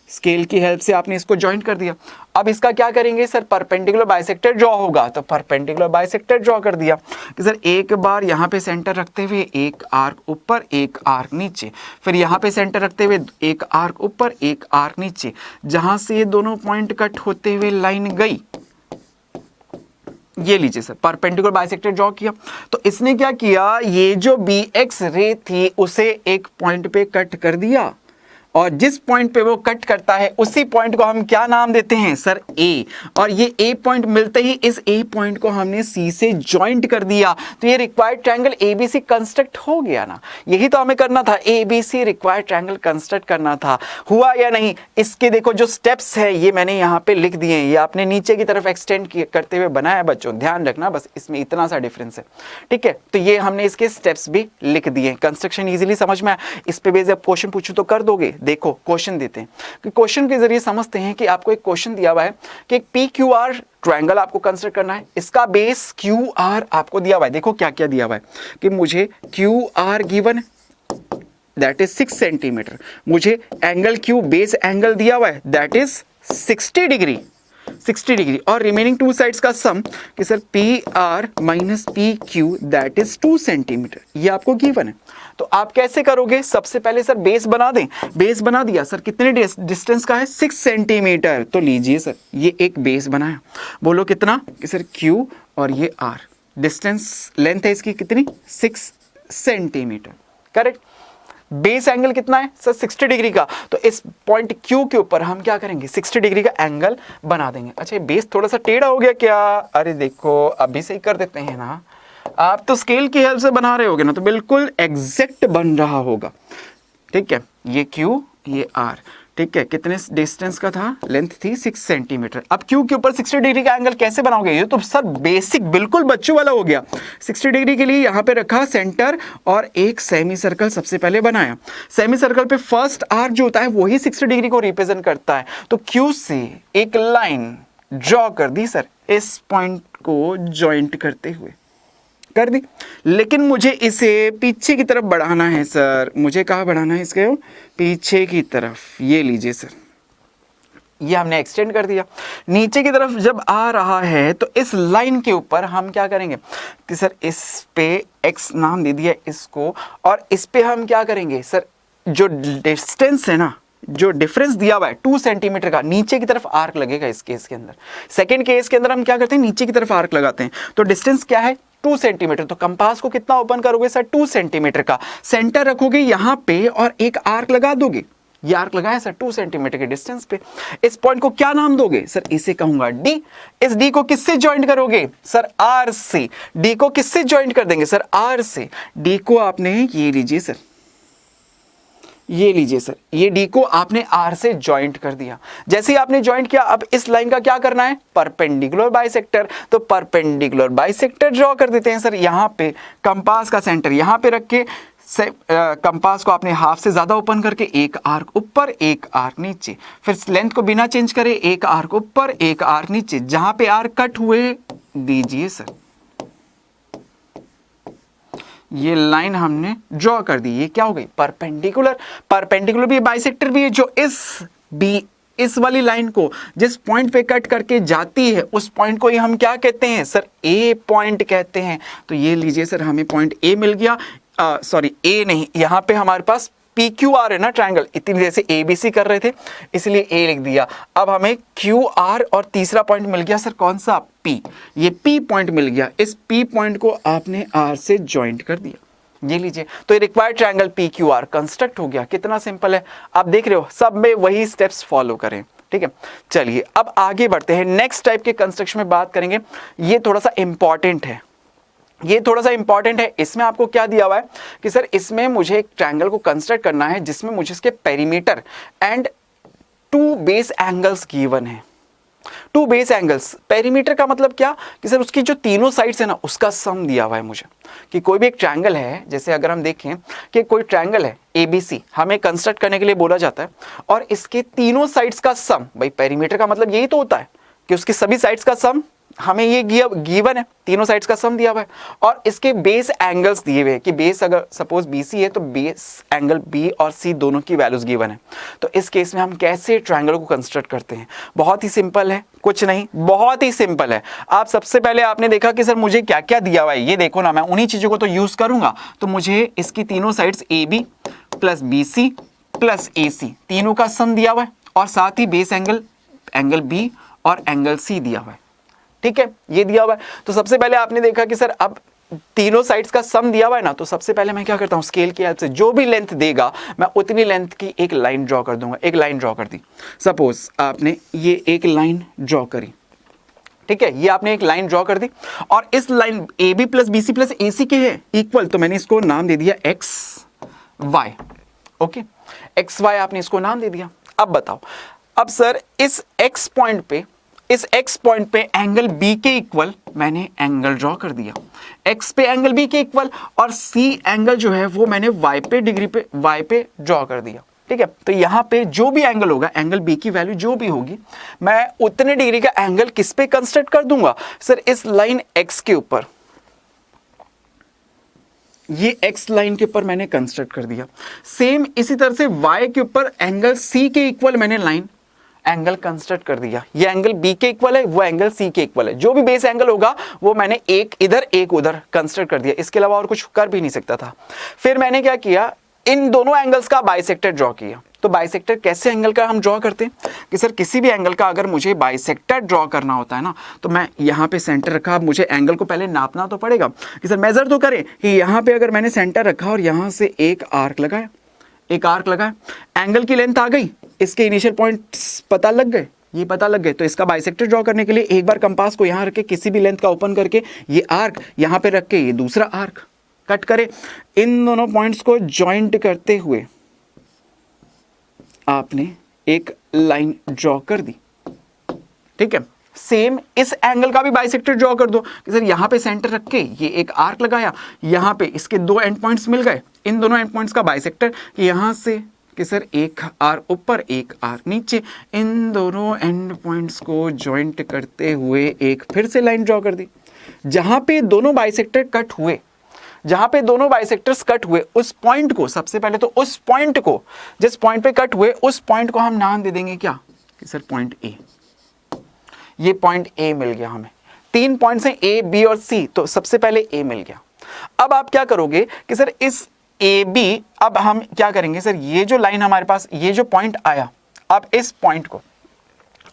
स्केल की हेल्प से आपने इसको ज्वाइंट कर दिया। अब इसका क्या करेंगे सर? परपेंडिकुलर बाइसेक्टर ड्रॉ होगा, तो परपेंडिकुलर बाइसेक्टर ड्रॉ कर दिया कि सर एक बार यहाँ पे सेंटर रखते हुए एक आर्क ऊपर एक आर्क नीचे, फिर यहाँ पे सेंटर रखते हुए एक आर्क ऊपर एक आर्क नीचे। जहां से ये दोनों पॉइंट कट होते हुए लाइन गई, ये लीजिए सर परपेंडिकुलर बाइसेक्टर ड्रॉ किया। तो इसने क्या किया? ये जो BX रे थी उसे एक पॉइंट पे कट कर दिया और जिस पॉइंट पे वो कट करता है उसी पॉइंट को हम क्या नाम देते हैं सर? A। और ये A पॉइंट मिलते ही इस A पॉइंट को हमने C से ज्वाइंट कर दिया, तो ये रिक्वायर्ड ट्रायंगल ABC कंस्ट्रक्ट हो गया ना। यही तो हमें करना था, ABC रिक्वायर्ड ट्रायंगल कंस्ट्रक्ट करना था। हुआ या नहीं? इसके देखो जो स्टेप्स है ये मैंने यहाँ पे लिख दिए हैं, ये आपने नीचे की तरफ एक्सटेंड करते हुए बनाया। बच्चों ध्यान रखना, बस इसमें इतना सा डिफरेंस है, ठीक है। तो ये हमने इसके स्टेप्स भी लिख दिए। कंस्ट्रक्शन इजीली समझ में आया। इस पे बेस जब क्वेश्चन पूछूं तो कर दोगे, देखो क्वेश्चन देते हैं कि क्वेश्चन के जरिए समझते हैं कि आपको एक क्वेश्चन दिया हुआ है कि एक पी क्यू आर ट्रायंगल आपको कंसिडर करना है, इसका बेस क्यू आर आपको दिया हुआ है। देखो क्या क्या दिया हुआ है कि मुझे Q R given that is 6 centimetre, मुझे एंगल क्यू बेस एंगल दिया हुआ है दैट इज 60 डिग्री, 60 डिग्री, और रिमेनिंग टू साइड्स का सम कि sir P R minus P Q that is 2 centimetre, ये आपको गिवन है। तो आप कैसे करोगे, सबसे पहले सर बेस बना दें, बेस बना दिया सर कितने डिस्टेंस का है 6 सेंटीमीटर, तो लीजिए सर ये एक बेस बनाया, बोलो कितना कि सर क्यू और ये आर, डिस्टेंस लेंथ है इसकी कितनी 6 सेंटीमीटर, करेक्ट। बेस एंगल कितना है सर 60 डिग्री का, तो इस पॉइंट Q के ऊपर हम क्या करेंगे 60 डिग्री का एंगल बना देंगे। अच्छा ये बेस थोड़ा सा टेढ़ा हो गया क्या, अरे देखो अभी सही कर देते हैं ना, आप तो स्केल की हेल्प से बना रहे होगे ना, तो बिल्कुल एग्जैक्ट बन रहा होगा, ठीक है। ये Q ये R, ठीक है, कितने डिस्टेंस का था, लेंथ थी 6 सेंटीमीटर। अब Q के ऊपर 60 डिग्री का एंगल कैसे बनाओगे, ये तो सर बेसिक बिल्कुल बच्चों वाला हो गया। 60 डिग्री के लिए यहाँ पे रखा सेंटर और एक सेमी सर्कल सबसे पहले बनाया, सेमी सर्कल पे फर्स्ट आर्क जो होता है वही 60 डिग्री को रिप्रेजेंट करता है, तो Q से एक लाइन ड्रॉ कर दी सर, इस पॉइंट को ज्वाइंट करते हुए कर दी, लेकिन मुझे इसे पीछे की तरफ बढ़ाना है सर, मुझे कहाँ बढ़ाना है इसके पीछे की तरफ, ये लीजिए सर, ये हमने एक्सटेंड कर दिया। नीचे की तरफ जब आ रहा है तो इस लाइन के ऊपर हम क्या करेंगे कि सर इस पे x नाम दे दिया इसको, और इस पे हम क्या करेंगे सर, जो डिस्टेंस है ना, जो डिफरेंस दिया हुआ है 2 सेंटीमीटर का, नीचे की तरफ आर्क लगेगा इस केस के अंदर। सेकेंड केस के अंदर हम क्या करते हैं, नीचे की तरफ आर्क लगाते हैं, तो डिस्टेंस क्या है 2 सेंटीमीटर, तो कंपास को कितना ओपन करोगे सर 2 सेंटीमीटर का, सेंटर रखोगे यहाँ पे और एक आर्क लगा दोगे, ये आर्क लगाया सर 2 सेंटीमीटर के डिस्टेंस पे। इस पॉइंट को क्या नाम दोगे सर, इसे कहूंगा डी। इस डी को किससे ज्वाइंट करोगे सर आर से, डी को किससे ज्वाइंट कर देंगे सर आर से, डी को आपने ये लीजिए सर, ये लीजिए सर, ये डी को आपने आर से ज्वाइंट कर दिया। जैसे ही आपने ज्वाइंट किया, अब इस लाइन का क्या करना है परपेंडिकुलर बाइसेक्टर, तो परपेंडिकुलर बाइसेक्टर ड्रॉ कर देते हैं सर। यहाँ पे कंपास का सेंटर यहाँ पे रख के कंपास को आपने हाफ से ज्यादा ओपन करके एक आर्क ऊपर एक आर्क नीचे, फिर लेंथ को बिना चेंज करे एक आर्क ऊपर एक आर्क नीचे, जहां पे आर्क कट हुए दीजिए सर, ये लाइन हमने ड्रॉ कर दी, ये क्या हो गई परपेंडिकुलर। परपेंडिकुलर भी बाइसेक्टर भी है, जो इस वाली लाइन को जिस पॉइंट पे कट करके जाती है उस पॉइंट को ही हम क्या कहते हैं सर ए पॉइंट कहते हैं। तो ये लीजिए सर हमें पॉइंट ए मिल गया, सॉरी ए नहीं, यहाँ पे हमारे पास पी क्यू आर है ना ट्रायंगल, इतनी देर से ए बी सी कर रहे थे इसलिए ए लिख दिया। अब हमें क्यू आर और तीसरा पॉइंट मिल गया सर कौन सा पी, ये पी पॉइंट मिल गया, इस पी पॉइंट को आपने आर से ज्वाइंट कर दिया, ये लीजिए, तो ये required triangle P Q R construct हो गया। कितना सिंपल है, आप देख रहे हो सब में वही स्टेप्स फॉलो करें, ठीक है। चलिए अब आगे बढ़ते हैं, नेक्स्ट टाइप के कंस्ट्रक्शन में बात करेंगे, ये थोड़ा सा इंपॉर्टेंट है, ये थोड़ा सा इंपॉर्टेंट है। इसमें आपको क्या दिया हुआ है कि सर इसमें मुझे एक ट्रायंगल को कंस्ट्रक्ट करना है जिसमें मुझे इसके perimeter and 2 base angles given है। 2 बेस एंगल्स, पेरीमीटर का मतलब क्या कि सर उसकी जो तीनों साइड्स है ना उसका सम दिया हुआ है मुझे, कि कोई भी एक ट्रायंगल है, जैसे अगर हम देखें कि कोई ट्रायंगल है ABC, हमें कंस्ट्रक्ट करने के लिए बोला जाता है, और इसके तीनों साइड्स का सम, भाई पेरीमीटर का मतलब यही तो होता है कि उसकी सभी साइड्स का सम, हमें ये गिवन है, तीनों साइड्स का सम दिया हुआ है, और इसके बेस एंगल्स दिए हुए हैं कि बेस अगर सपोज BC है तो बेस एंगल B और C दोनों की वैल्यूज गिवन है। तो इस केस में हम कैसे ट्रायंगल को कंस्ट्रक्ट करते हैं, बहुत ही सिंपल है, कुछ नहीं बहुत ही सिंपल है। आप सबसे पहले आपने देखा कि सर मुझे क्या क्या दिया हुआ है, ये देखो ना, मैं उन्हीं चीजों को तो यूज करूंगा, तो मुझे इसकी तीनों sides AB plus BC plus AC तीनों का सम दिया हुआ है, और साथ ही बेस एंगल B और एंगल C दिया हुआ है, ठीक है, ये दिया हुआ है। तो सबसे पहले आपने देखा कि सर अब तीनों साइड्स का सम दिया हुआ है ना, तो सबसे पहले मैं क्या करता हूं, स्केल की हेल्प से जो भी लेंथ देगा मैं उतनी लेंथ की एक लाइन ड्रॉ कर दूंगा। एक लाइन ड्रॉ कर दी, सपोज आपने ये एक लाइन ड्रॉ करी, ठीक है, ये आपने एक लाइन ड्रॉ कर दी, और इस line AB plus BC plus AC के है इक्वल, तो मैंने इसको नाम दे दिया XY, ओके, XY आपने इसको नाम दे दिया। अब बताओ, अब सर इस X पॉइंट पे एंगल B के इक्वल मैंने एंगल ड्रॉ कर दिया, X पे एंगल B के इक्वल, और C एंगल जो है वो मैंने Y पे ड्रॉ कर दिया, ठीक है। तो यहाँ पे जो भी एंगल होगा, एंगल बी की वैल्यू जो भी होगी, मैं उतने डिग्री का एंगल किस पे कंस्ट्रक्ट कर दूंगा सर, इस लाइन एक्स के ऊपर। ये एक्स लाइन के ऊपर मैंने कंस्ट्रक्ट कर दिया। सेम इसी तरह से वाई के ऊपर एंगल सी के इक्वल मैंने लाइन एंगल कंस्ट्रक्ट कर दिया। ये एंगल बी के इक्वल है, वो एंगल सी के इक्वल है। जो भी बेस एंगल होगा वो मैंने एक इधर एक उधर कंस्ट्रक्ट कर दिया, इसके अलावा और कुछ कर भी नहीं सकता था। फिर मैंने क्या किया, इन दोनों एंगल्स का बाइसेक्टर ड्रॉ किया। तो बाइसेक्टर कैसे एंगल का हम ड्रॉ करते हैं कि सर किसी भी एंगल का अगर मुझे बाइसेक्टर ड्रॉ करना होता है ना, तो मैं यहाँ पे सेंटर रखा। अब मुझे एंगल को पहले नापना तो पड़ेगा कि सर मेजर तो करें कि यहाँ पे अगर मैंने सेंटर रखा और यहाँ से एक आर्क लगाया, एक आर्क लगाया, एंगल की लेंथ आ गई, इसके इनिशियल पॉइंट्स पता लग गए, ये पता लग गए। तो इसका बाइसेक्टर ड्रॉ करने के लिए एक बार कंपास को यहाँ रख के किसी भी लेंथ का ओपन करके ये आर्क यहाँ पे रख के ये दूसरा आर्क कट करें। इन दोनों पॉइंट्स को जॉइंट करते हुए आपने एक लाइन ड्रॉ कर दी, ठीक है। सेम इस एंगल का भी बाइसेक्टर ड्रॉ कर दो कि सर यहाँ पे सेंटर रख के ये एक आर्क लगाया, यहाँ पे इसके दो एंड पॉइंट्स मिल गए, इन दोनों एंड पॉइंट्स का बाइसेक्टर यहाँ से कि सर एक आर्क ऊपर एक आर्क नीचे, इन दोनों एंड पॉइंट्स को जॉइंट करते हुए एक फिर से लाइन ड्रॉ कर दी। जहाँ पे दोनों बाइसेक्टर कट हुए, जहां पे दोनों बाइसेक्टर्स कट हुए, उस पॉइंट को सबसे पहले तो उस पॉइंट को, जिस पॉइंट पे कट हुए उस पॉइंट को हम नाम दे देंगे क्या कि सर पॉइंट ए। ये पॉइंट ए मिल गया हमें। 3 पॉइंट्स हैं ए बी और सी, तो सबसे पहले ए मिल गया। अब आप क्या करोगे कि सर इस ए बी, अब हम क्या करेंगे सर, ये जो लाइन हमारे पास, ये जो पॉइंट आया, अब इस पॉइंट को,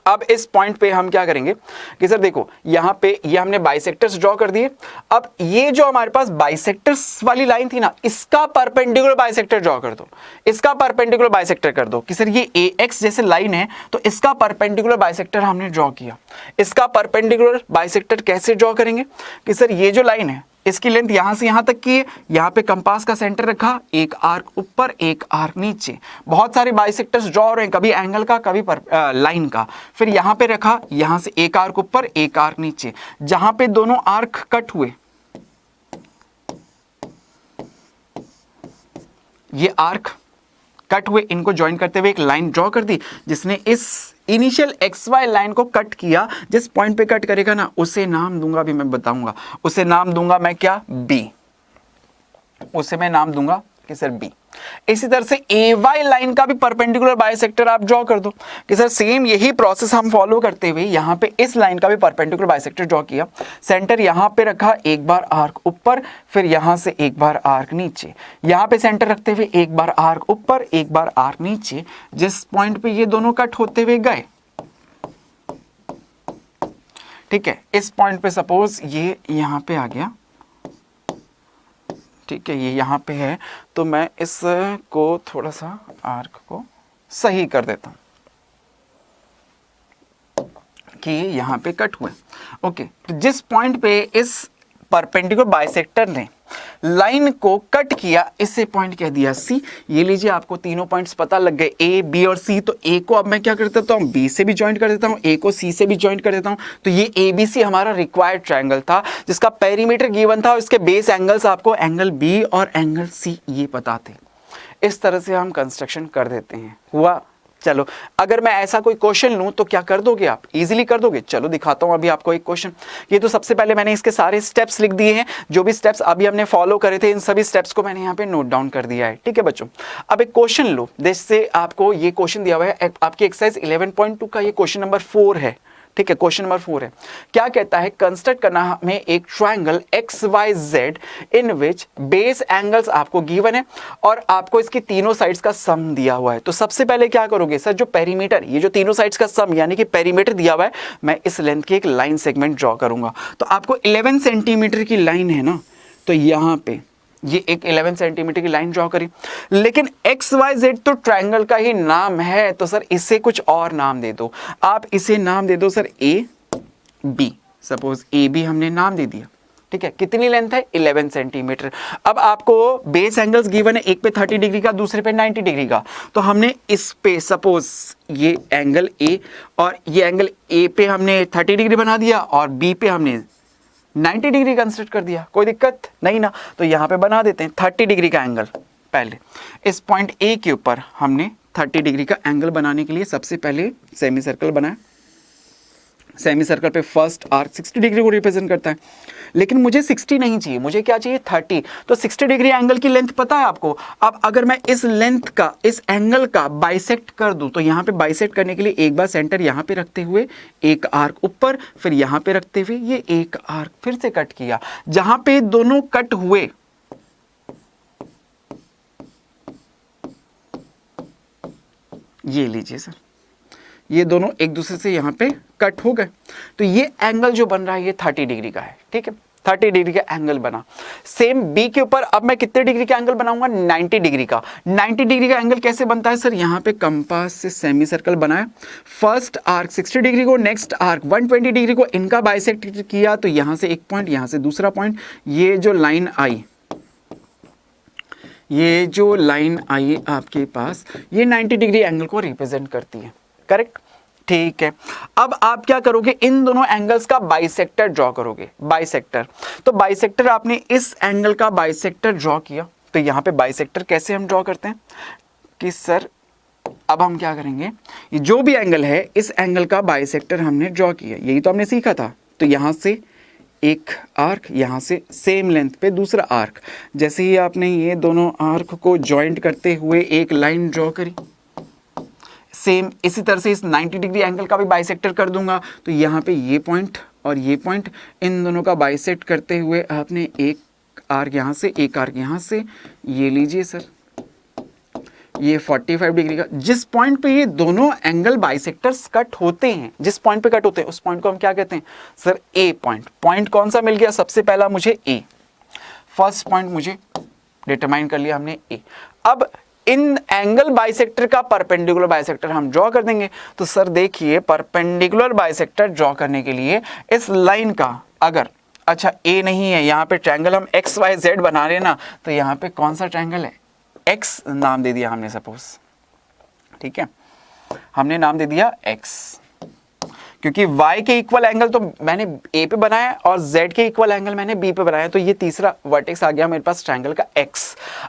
अब इस पॉइंट पे हम क्या करेंगे कि सर देखो यहाँ पे ये हमने बाइसेक्टर्स ड्रॉ कर दिए। अब ये जो हमारे पास बाइसेक्टर्स वाली लाइन थी ना, इसका परपेंडिकुलर बाइसेक्टर ड्रॉ कर दो, इसका परपेंडिकुलर बाइसेक्टर कर दो कि सर ये ए एक्स जैसे लाइन है, तो इसका परपेंडिकुलर बाइसेक्टर हमने ड्रॉ किया। इसका परपेंडिकुलर बाइसेक्टर कैसे ड्रॉ करेंगे कि सर ये जो लाइन है इसकी लेंथ यहां से यहां तक की है, यहां पे कंपास का सेंटर रखा, एक आर्क ऊपर एक आर्क नीचे, बहुत सारे बाइसेक्टर्स ड्रॉ हो रहे हैं, कभी एंगल का कभी लाइन का। फिर यहां पे रखा, यहां से एक आर्क ऊपर एक आर्क नीचे, जहां पे दोनों आर्क कट हुए, ये आर्क कट हुए, इनको ज्वाइन करते हुए एक लाइन ड्रॉ कर दी, जिसने इस इनिशियल XY लाइन को कट किया। जिस पॉइंट पे कट करेगा ना, उसे नाम दूंगा, अभी मैं बताऊंगा, उसे नाम दूंगा मैं क्या, B। उसे मैं नाम दूंगा कि सर B। इसी तरह से AY लाइन का भी परपेंडिकुलर बाइसेक्टर आप ड्रॉ कर दो कि सर सेम यही प्रोसेस हम फॉलो करते हुए यहाँ पे इस लाइन का भी परपेंडिकुलर बाइसेक्टर ड्रॉ किया। सेंटर यहाँ पे रखा, एक बार आर्क ऊपर, फिर यहाँ से एक बार आर्क नीचे, यहाँ पे सेंटर रखते हुए एक बार आर्क ऊपर एक बार आर्क नीचे। जिस पॉइंट पे ये दोनों कट होते हुए गए, ठीक है, इस पॉइंट पे सपोज ये यहाँ पे आ गया, ठीक है, ये यहाँ पे है, तो मैं इसको थोड़ा सा आर्क को सही कर देता हूँ कि ये यहाँ पे कट हुए। ओके, तो जिस पॉइंट पे इस परपेंडिकुलर बाइसेक्टर ने लाइन को कट किया, इसे पॉइंट कह दिया सी। ये लीजिए, आपको तीनों पॉइंट्स पता लग गए, ए बी और सी। तो ए को अब मैं क्या कर देता हूँ, बी से भी ज्वाइंट कर देता हूँ, ए को सी से भी ज्वाइंट कर देता हूँ। तो ये ए बी सी हमारा रिक्वायर्ड ट्रायंगल था, जिसका पेरीमीटर गिवन था, इसके बेस एंगल्स आपको एंगल बी और एंगल सी ये पता थे। इस तरह से हम कंस्ट्रक्शन कर देते हैं। हुआ? चलो, अगर मैं ऐसा कोई क्वेश्चन लूं तो क्या कर दोगे आप, इजीली कर दोगे? चलो दिखाता हूं अभी आपको एक क्वेश्चन। ये तो सबसे पहले मैंने इसके सारे स्टेप्स लिख दिए हैं, जो भी स्टेप्स अभी हमने फॉलो करे थे, इन सभी स्टेप्स को मैंने यहाँ पे नोट डाउन कर दिया है। ठीक है बच्चों, अब एक क्वेश्चन लो, जिससे आपको ये क्वेश्चन दिया हुआ है आपकी एक्सरसाइज 11.2 का, ये क्वेश्चन नंबर 4 है। ठीक है, क्वेश्चन नंबर 4 है। क्या कहता है, कंस्ट्रक्ट करना हमें एक ट्रायंगल XYZ इन विच बेस एंगल्स आपको गिवन है और आपको इसकी तीनों साइड्स का सम दिया हुआ है। तो सबसे पहले क्या करोगे सर, जो पेरीमीटर, ये जो तीनों साइड्स का सम यानी कि पेरीमीटर दिया हुआ है, मैं इस लेंथ की एक लाइन सेगमेंट ड्रॉ करूंगा। तो आपको 11 सेंटीमीटर की लाइन है ना, तो यहां पे ये एक 11 सेंटीमीटर की लाइन ड्रॉ करी, लेकिन XYZ तो ट्रायंगल का ही नाम है, तो सर इसे कुछ और नाम दे दो। आप इसे नाम दे दो सर AB। सपोज AB हमने नाम दे दिया। ठीक है, कितनी लेंथ है, 11 सेंटीमीटर। अब आपको बेस एंगल्स गिवन है, एक पे 30 डिग्री का, दूसरे पे 90 डिग्री का। तो हमने इस पे सपोज ये एंगल A और ये एंगल A पे हमने 30 डिग्री बना दिया और B पे हमने 90 डिग्री कंसिडर कर दिया। कोई दिक्कत नहीं ना, तो यहाँ पे बना देते हैं 30 डिग्री का एंगल। पहले इस पॉइंट A के ऊपर हमने 30 डिग्री का एंगल बनाने के लिए सबसे पहले सेमी सर्कल बनाया। सेमी सर्कल पे फर्स्ट आर्क 60 डिग्री को रिप्रेजेंट करता है, लेकिन मुझे 60 नहीं चाहिए, मुझे क्या चाहिए 30। तो 60 डिग्री एंगल की लेंथ पता है आपको। अब अगर मैं इस लेंथ का, इस एंगल का बाइसेक्ट कर दूं, तो यहाँ पे बाइसेक्ट करने के लिए एक बार सेंटर यहाँ पे रखते हुए एक आर्क ऊपर, फिर यहाँ पे रखते हुए ये एक आर्क फिर से कट किया। जहां पे दोनों कट हुए, ये लीजिए सर, ये दोनों एक दूसरे से यहाँ पे कट हो गए, तो ये एंगल जो बन रहा है ये 30 डिग्री का है। ठीक है, 30 डिग्री का एंगल बना। सेम बी के ऊपर अब मैं कितने डिग्री का एंगल बनाऊंगा, 90 डिग्री का। 90 डिग्री का एंगल कैसे बनता है सर, यहाँ पे कंपास से सेमी सर्कल बनाया, फर्स्ट आर्क 60 डिग्री को, नेक्स्ट आर्क 120 डिग्री को, इनका बाइसेक्ट किया, तो यहाँ से एक पॉइंट, यहाँ से दूसरा पॉइंट, ये जो लाइन आई, ये जो लाइन आई आपके पास, ये 90 डिग्री एंगल को रिप्रेजेंट करती है। करेक्ट, ठीक है। अब आप क्या करोगे, इन दोनों एंगल्स का बाइसेक्टर ड्रॉ करोगे। बाइसेक्टर, तो बाइसेक्टर आपने इस एंगल का बाइसेक्टर ड्रॉ किया, तो यहां पे बाइसेक्टर कैसे हम ड्रॉ करते हैं कि सर अब हम क्या करेंगे, ये जो भी एंगल है इस एंगल का बाइसेक्टर हमने ड्रॉ किया, यही तो हमने सीखा था। तो यहां से एक आर्क, यहां से सेम लेंथ पे दूसरा आर्क, जैसे ही आपने ये दोनों आर्क को ज्वाइंट करते हुए एक लाइन ड्रॉ करी, सेम इसी तरह से इस 90 डिग्री एंगल का भी बाइसेक्टर कर दूंगा। तो यहाँ पे ये पॉइंट और ये पॉइंट, इन दोनों का बाइसेक्ट करते हुए आपने एक आर्क यहाँ से, एक आर्क यहाँ से, ये लीजिए सर, ये 45 डिग्री का। जिस पॉइंट पे ये दोनों एंगल बाइसेक्टर्स कट होते हैं, जिस पॉइंट पे कट होते हैं उस पॉइंट को हम क्या कहते हैं सर, ए पॉइंट। पॉइंट कौन सा मिल गया, सबसे पहला मुझे ए, फर्स्ट पॉइंट मुझे डिटरमाइन कर लिया हमने ए। अब इन एंगल बाइसेक्टर का परपेंडिकुलर बाइसेक्टर हम ड्रॉ कर देंगे। तो सर देखिए, परपेंडिकुलर बाइसेक्टर ड्रॉ करने के लिए इस लाइन का अगर, अच्छा ए नहीं है, यहाँ पे ट्रायंगल हम एक्स वाई जेड बना रहे हैं ना, तो यहाँ पे कौन सा ट्रायंगल है, एक्स नाम दे दिया हमने सपोज। ठीक है, हमने नाम दे दिया एक्स, क्योंकि y के इक्वल एंगल तो मैंने a पे बनाया और z के इक्वल एंगल मैंने b पे बनाया, तो ये तीसरा वर्टेक्स आ गया मेरे पास ट्रायंगल का x।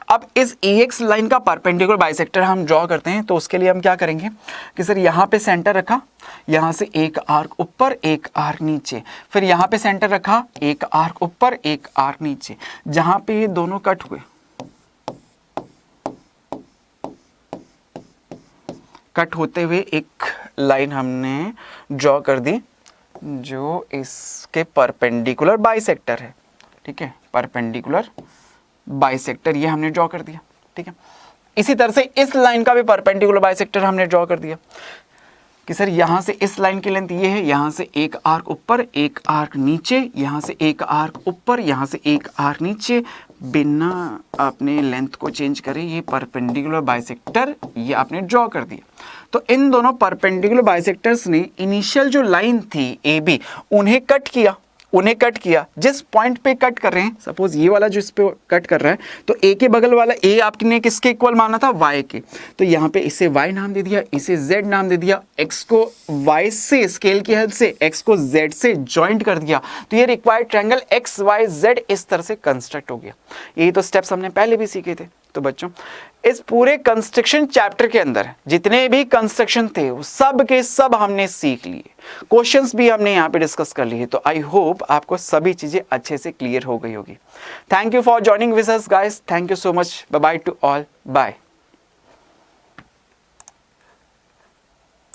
अब इस EX लाइन का परपेंडिकुलर बाइसेक्टर हम ड्रॉ करते हैं, तो उसके लिए हम क्या करेंगे कि सर यहाँ पे सेंटर रखा, यहाँ से एक आर्क ऊपर एक आर्क नीचे, फिर यहाँ पे सेंटर रखा, एक आर्क ऊपर एक आर्क नीचे, जहाँ पे ये दोनों कट हुए, कट होते हुए एक लाइन हमने ड्रॉ कर दी जो इसके परपेंडिकुलर बाइसेक्टर है। ठीक है, परपेंडिकुलर बाइसेक्टर ये हमने ड्रॉ कर दिया। ठीक है, इसी तरह से इस लाइन का भी परपेंडिकुलर बाइसेक्टर हमने ड्रॉ कर दिया कि सर यहाँ से इस लाइन की लेंथ ये है, यहाँ से एक आर्क ऊपर एक आर्क नीचे, यहाँ से एक आर्क ऊपर, यहाँ से एक आर्क नीचे, बिना आपने लेंथ को चेंज करे ये परपेंडिकुलर बाइसेक्टर ये आपने ड्रॉ कर दिया। तो इन दोनों परपेंडिकुलर बाइसेक्टर्स ने इनिशियल जो लाइन थी ए बी, उन्हें कट किया। जिस पॉइंट पे कट कर रहे हैं, सपोज ये वाला जो इस पे कट कर रहा है, तो ए के बगल वाला ए आपने किसके इक्वल माना था, वाई के, तो यहाँ पे इसे वाई नाम दे दिया, इसे जेड नाम दे दिया, एक्स को वाई से स्केल की हेल्प से एक्स को जेड से ज्वाइंट कर दिया, तो ये required triangle X Y Z इस तरह से कंस्ट्रक्ट हो गया। यही तो स्टेप्स हमने पहले भी सीखे थे। तो बच्चों, इस पूरे कंस्ट्रक्शन चैप्टर के अंदर जितने भी कंस्ट्रक्शन थे वो सब के सब हमने सीख लिए, क्वेश्चंस भी हमने यहाँ पे डिस्कस कर लिए। तो आई होप आपको सभी चीजें अच्छे से क्लियर हो गई होगी। Thank you for joining with us guys, thank you so much, bye bye to all, bye.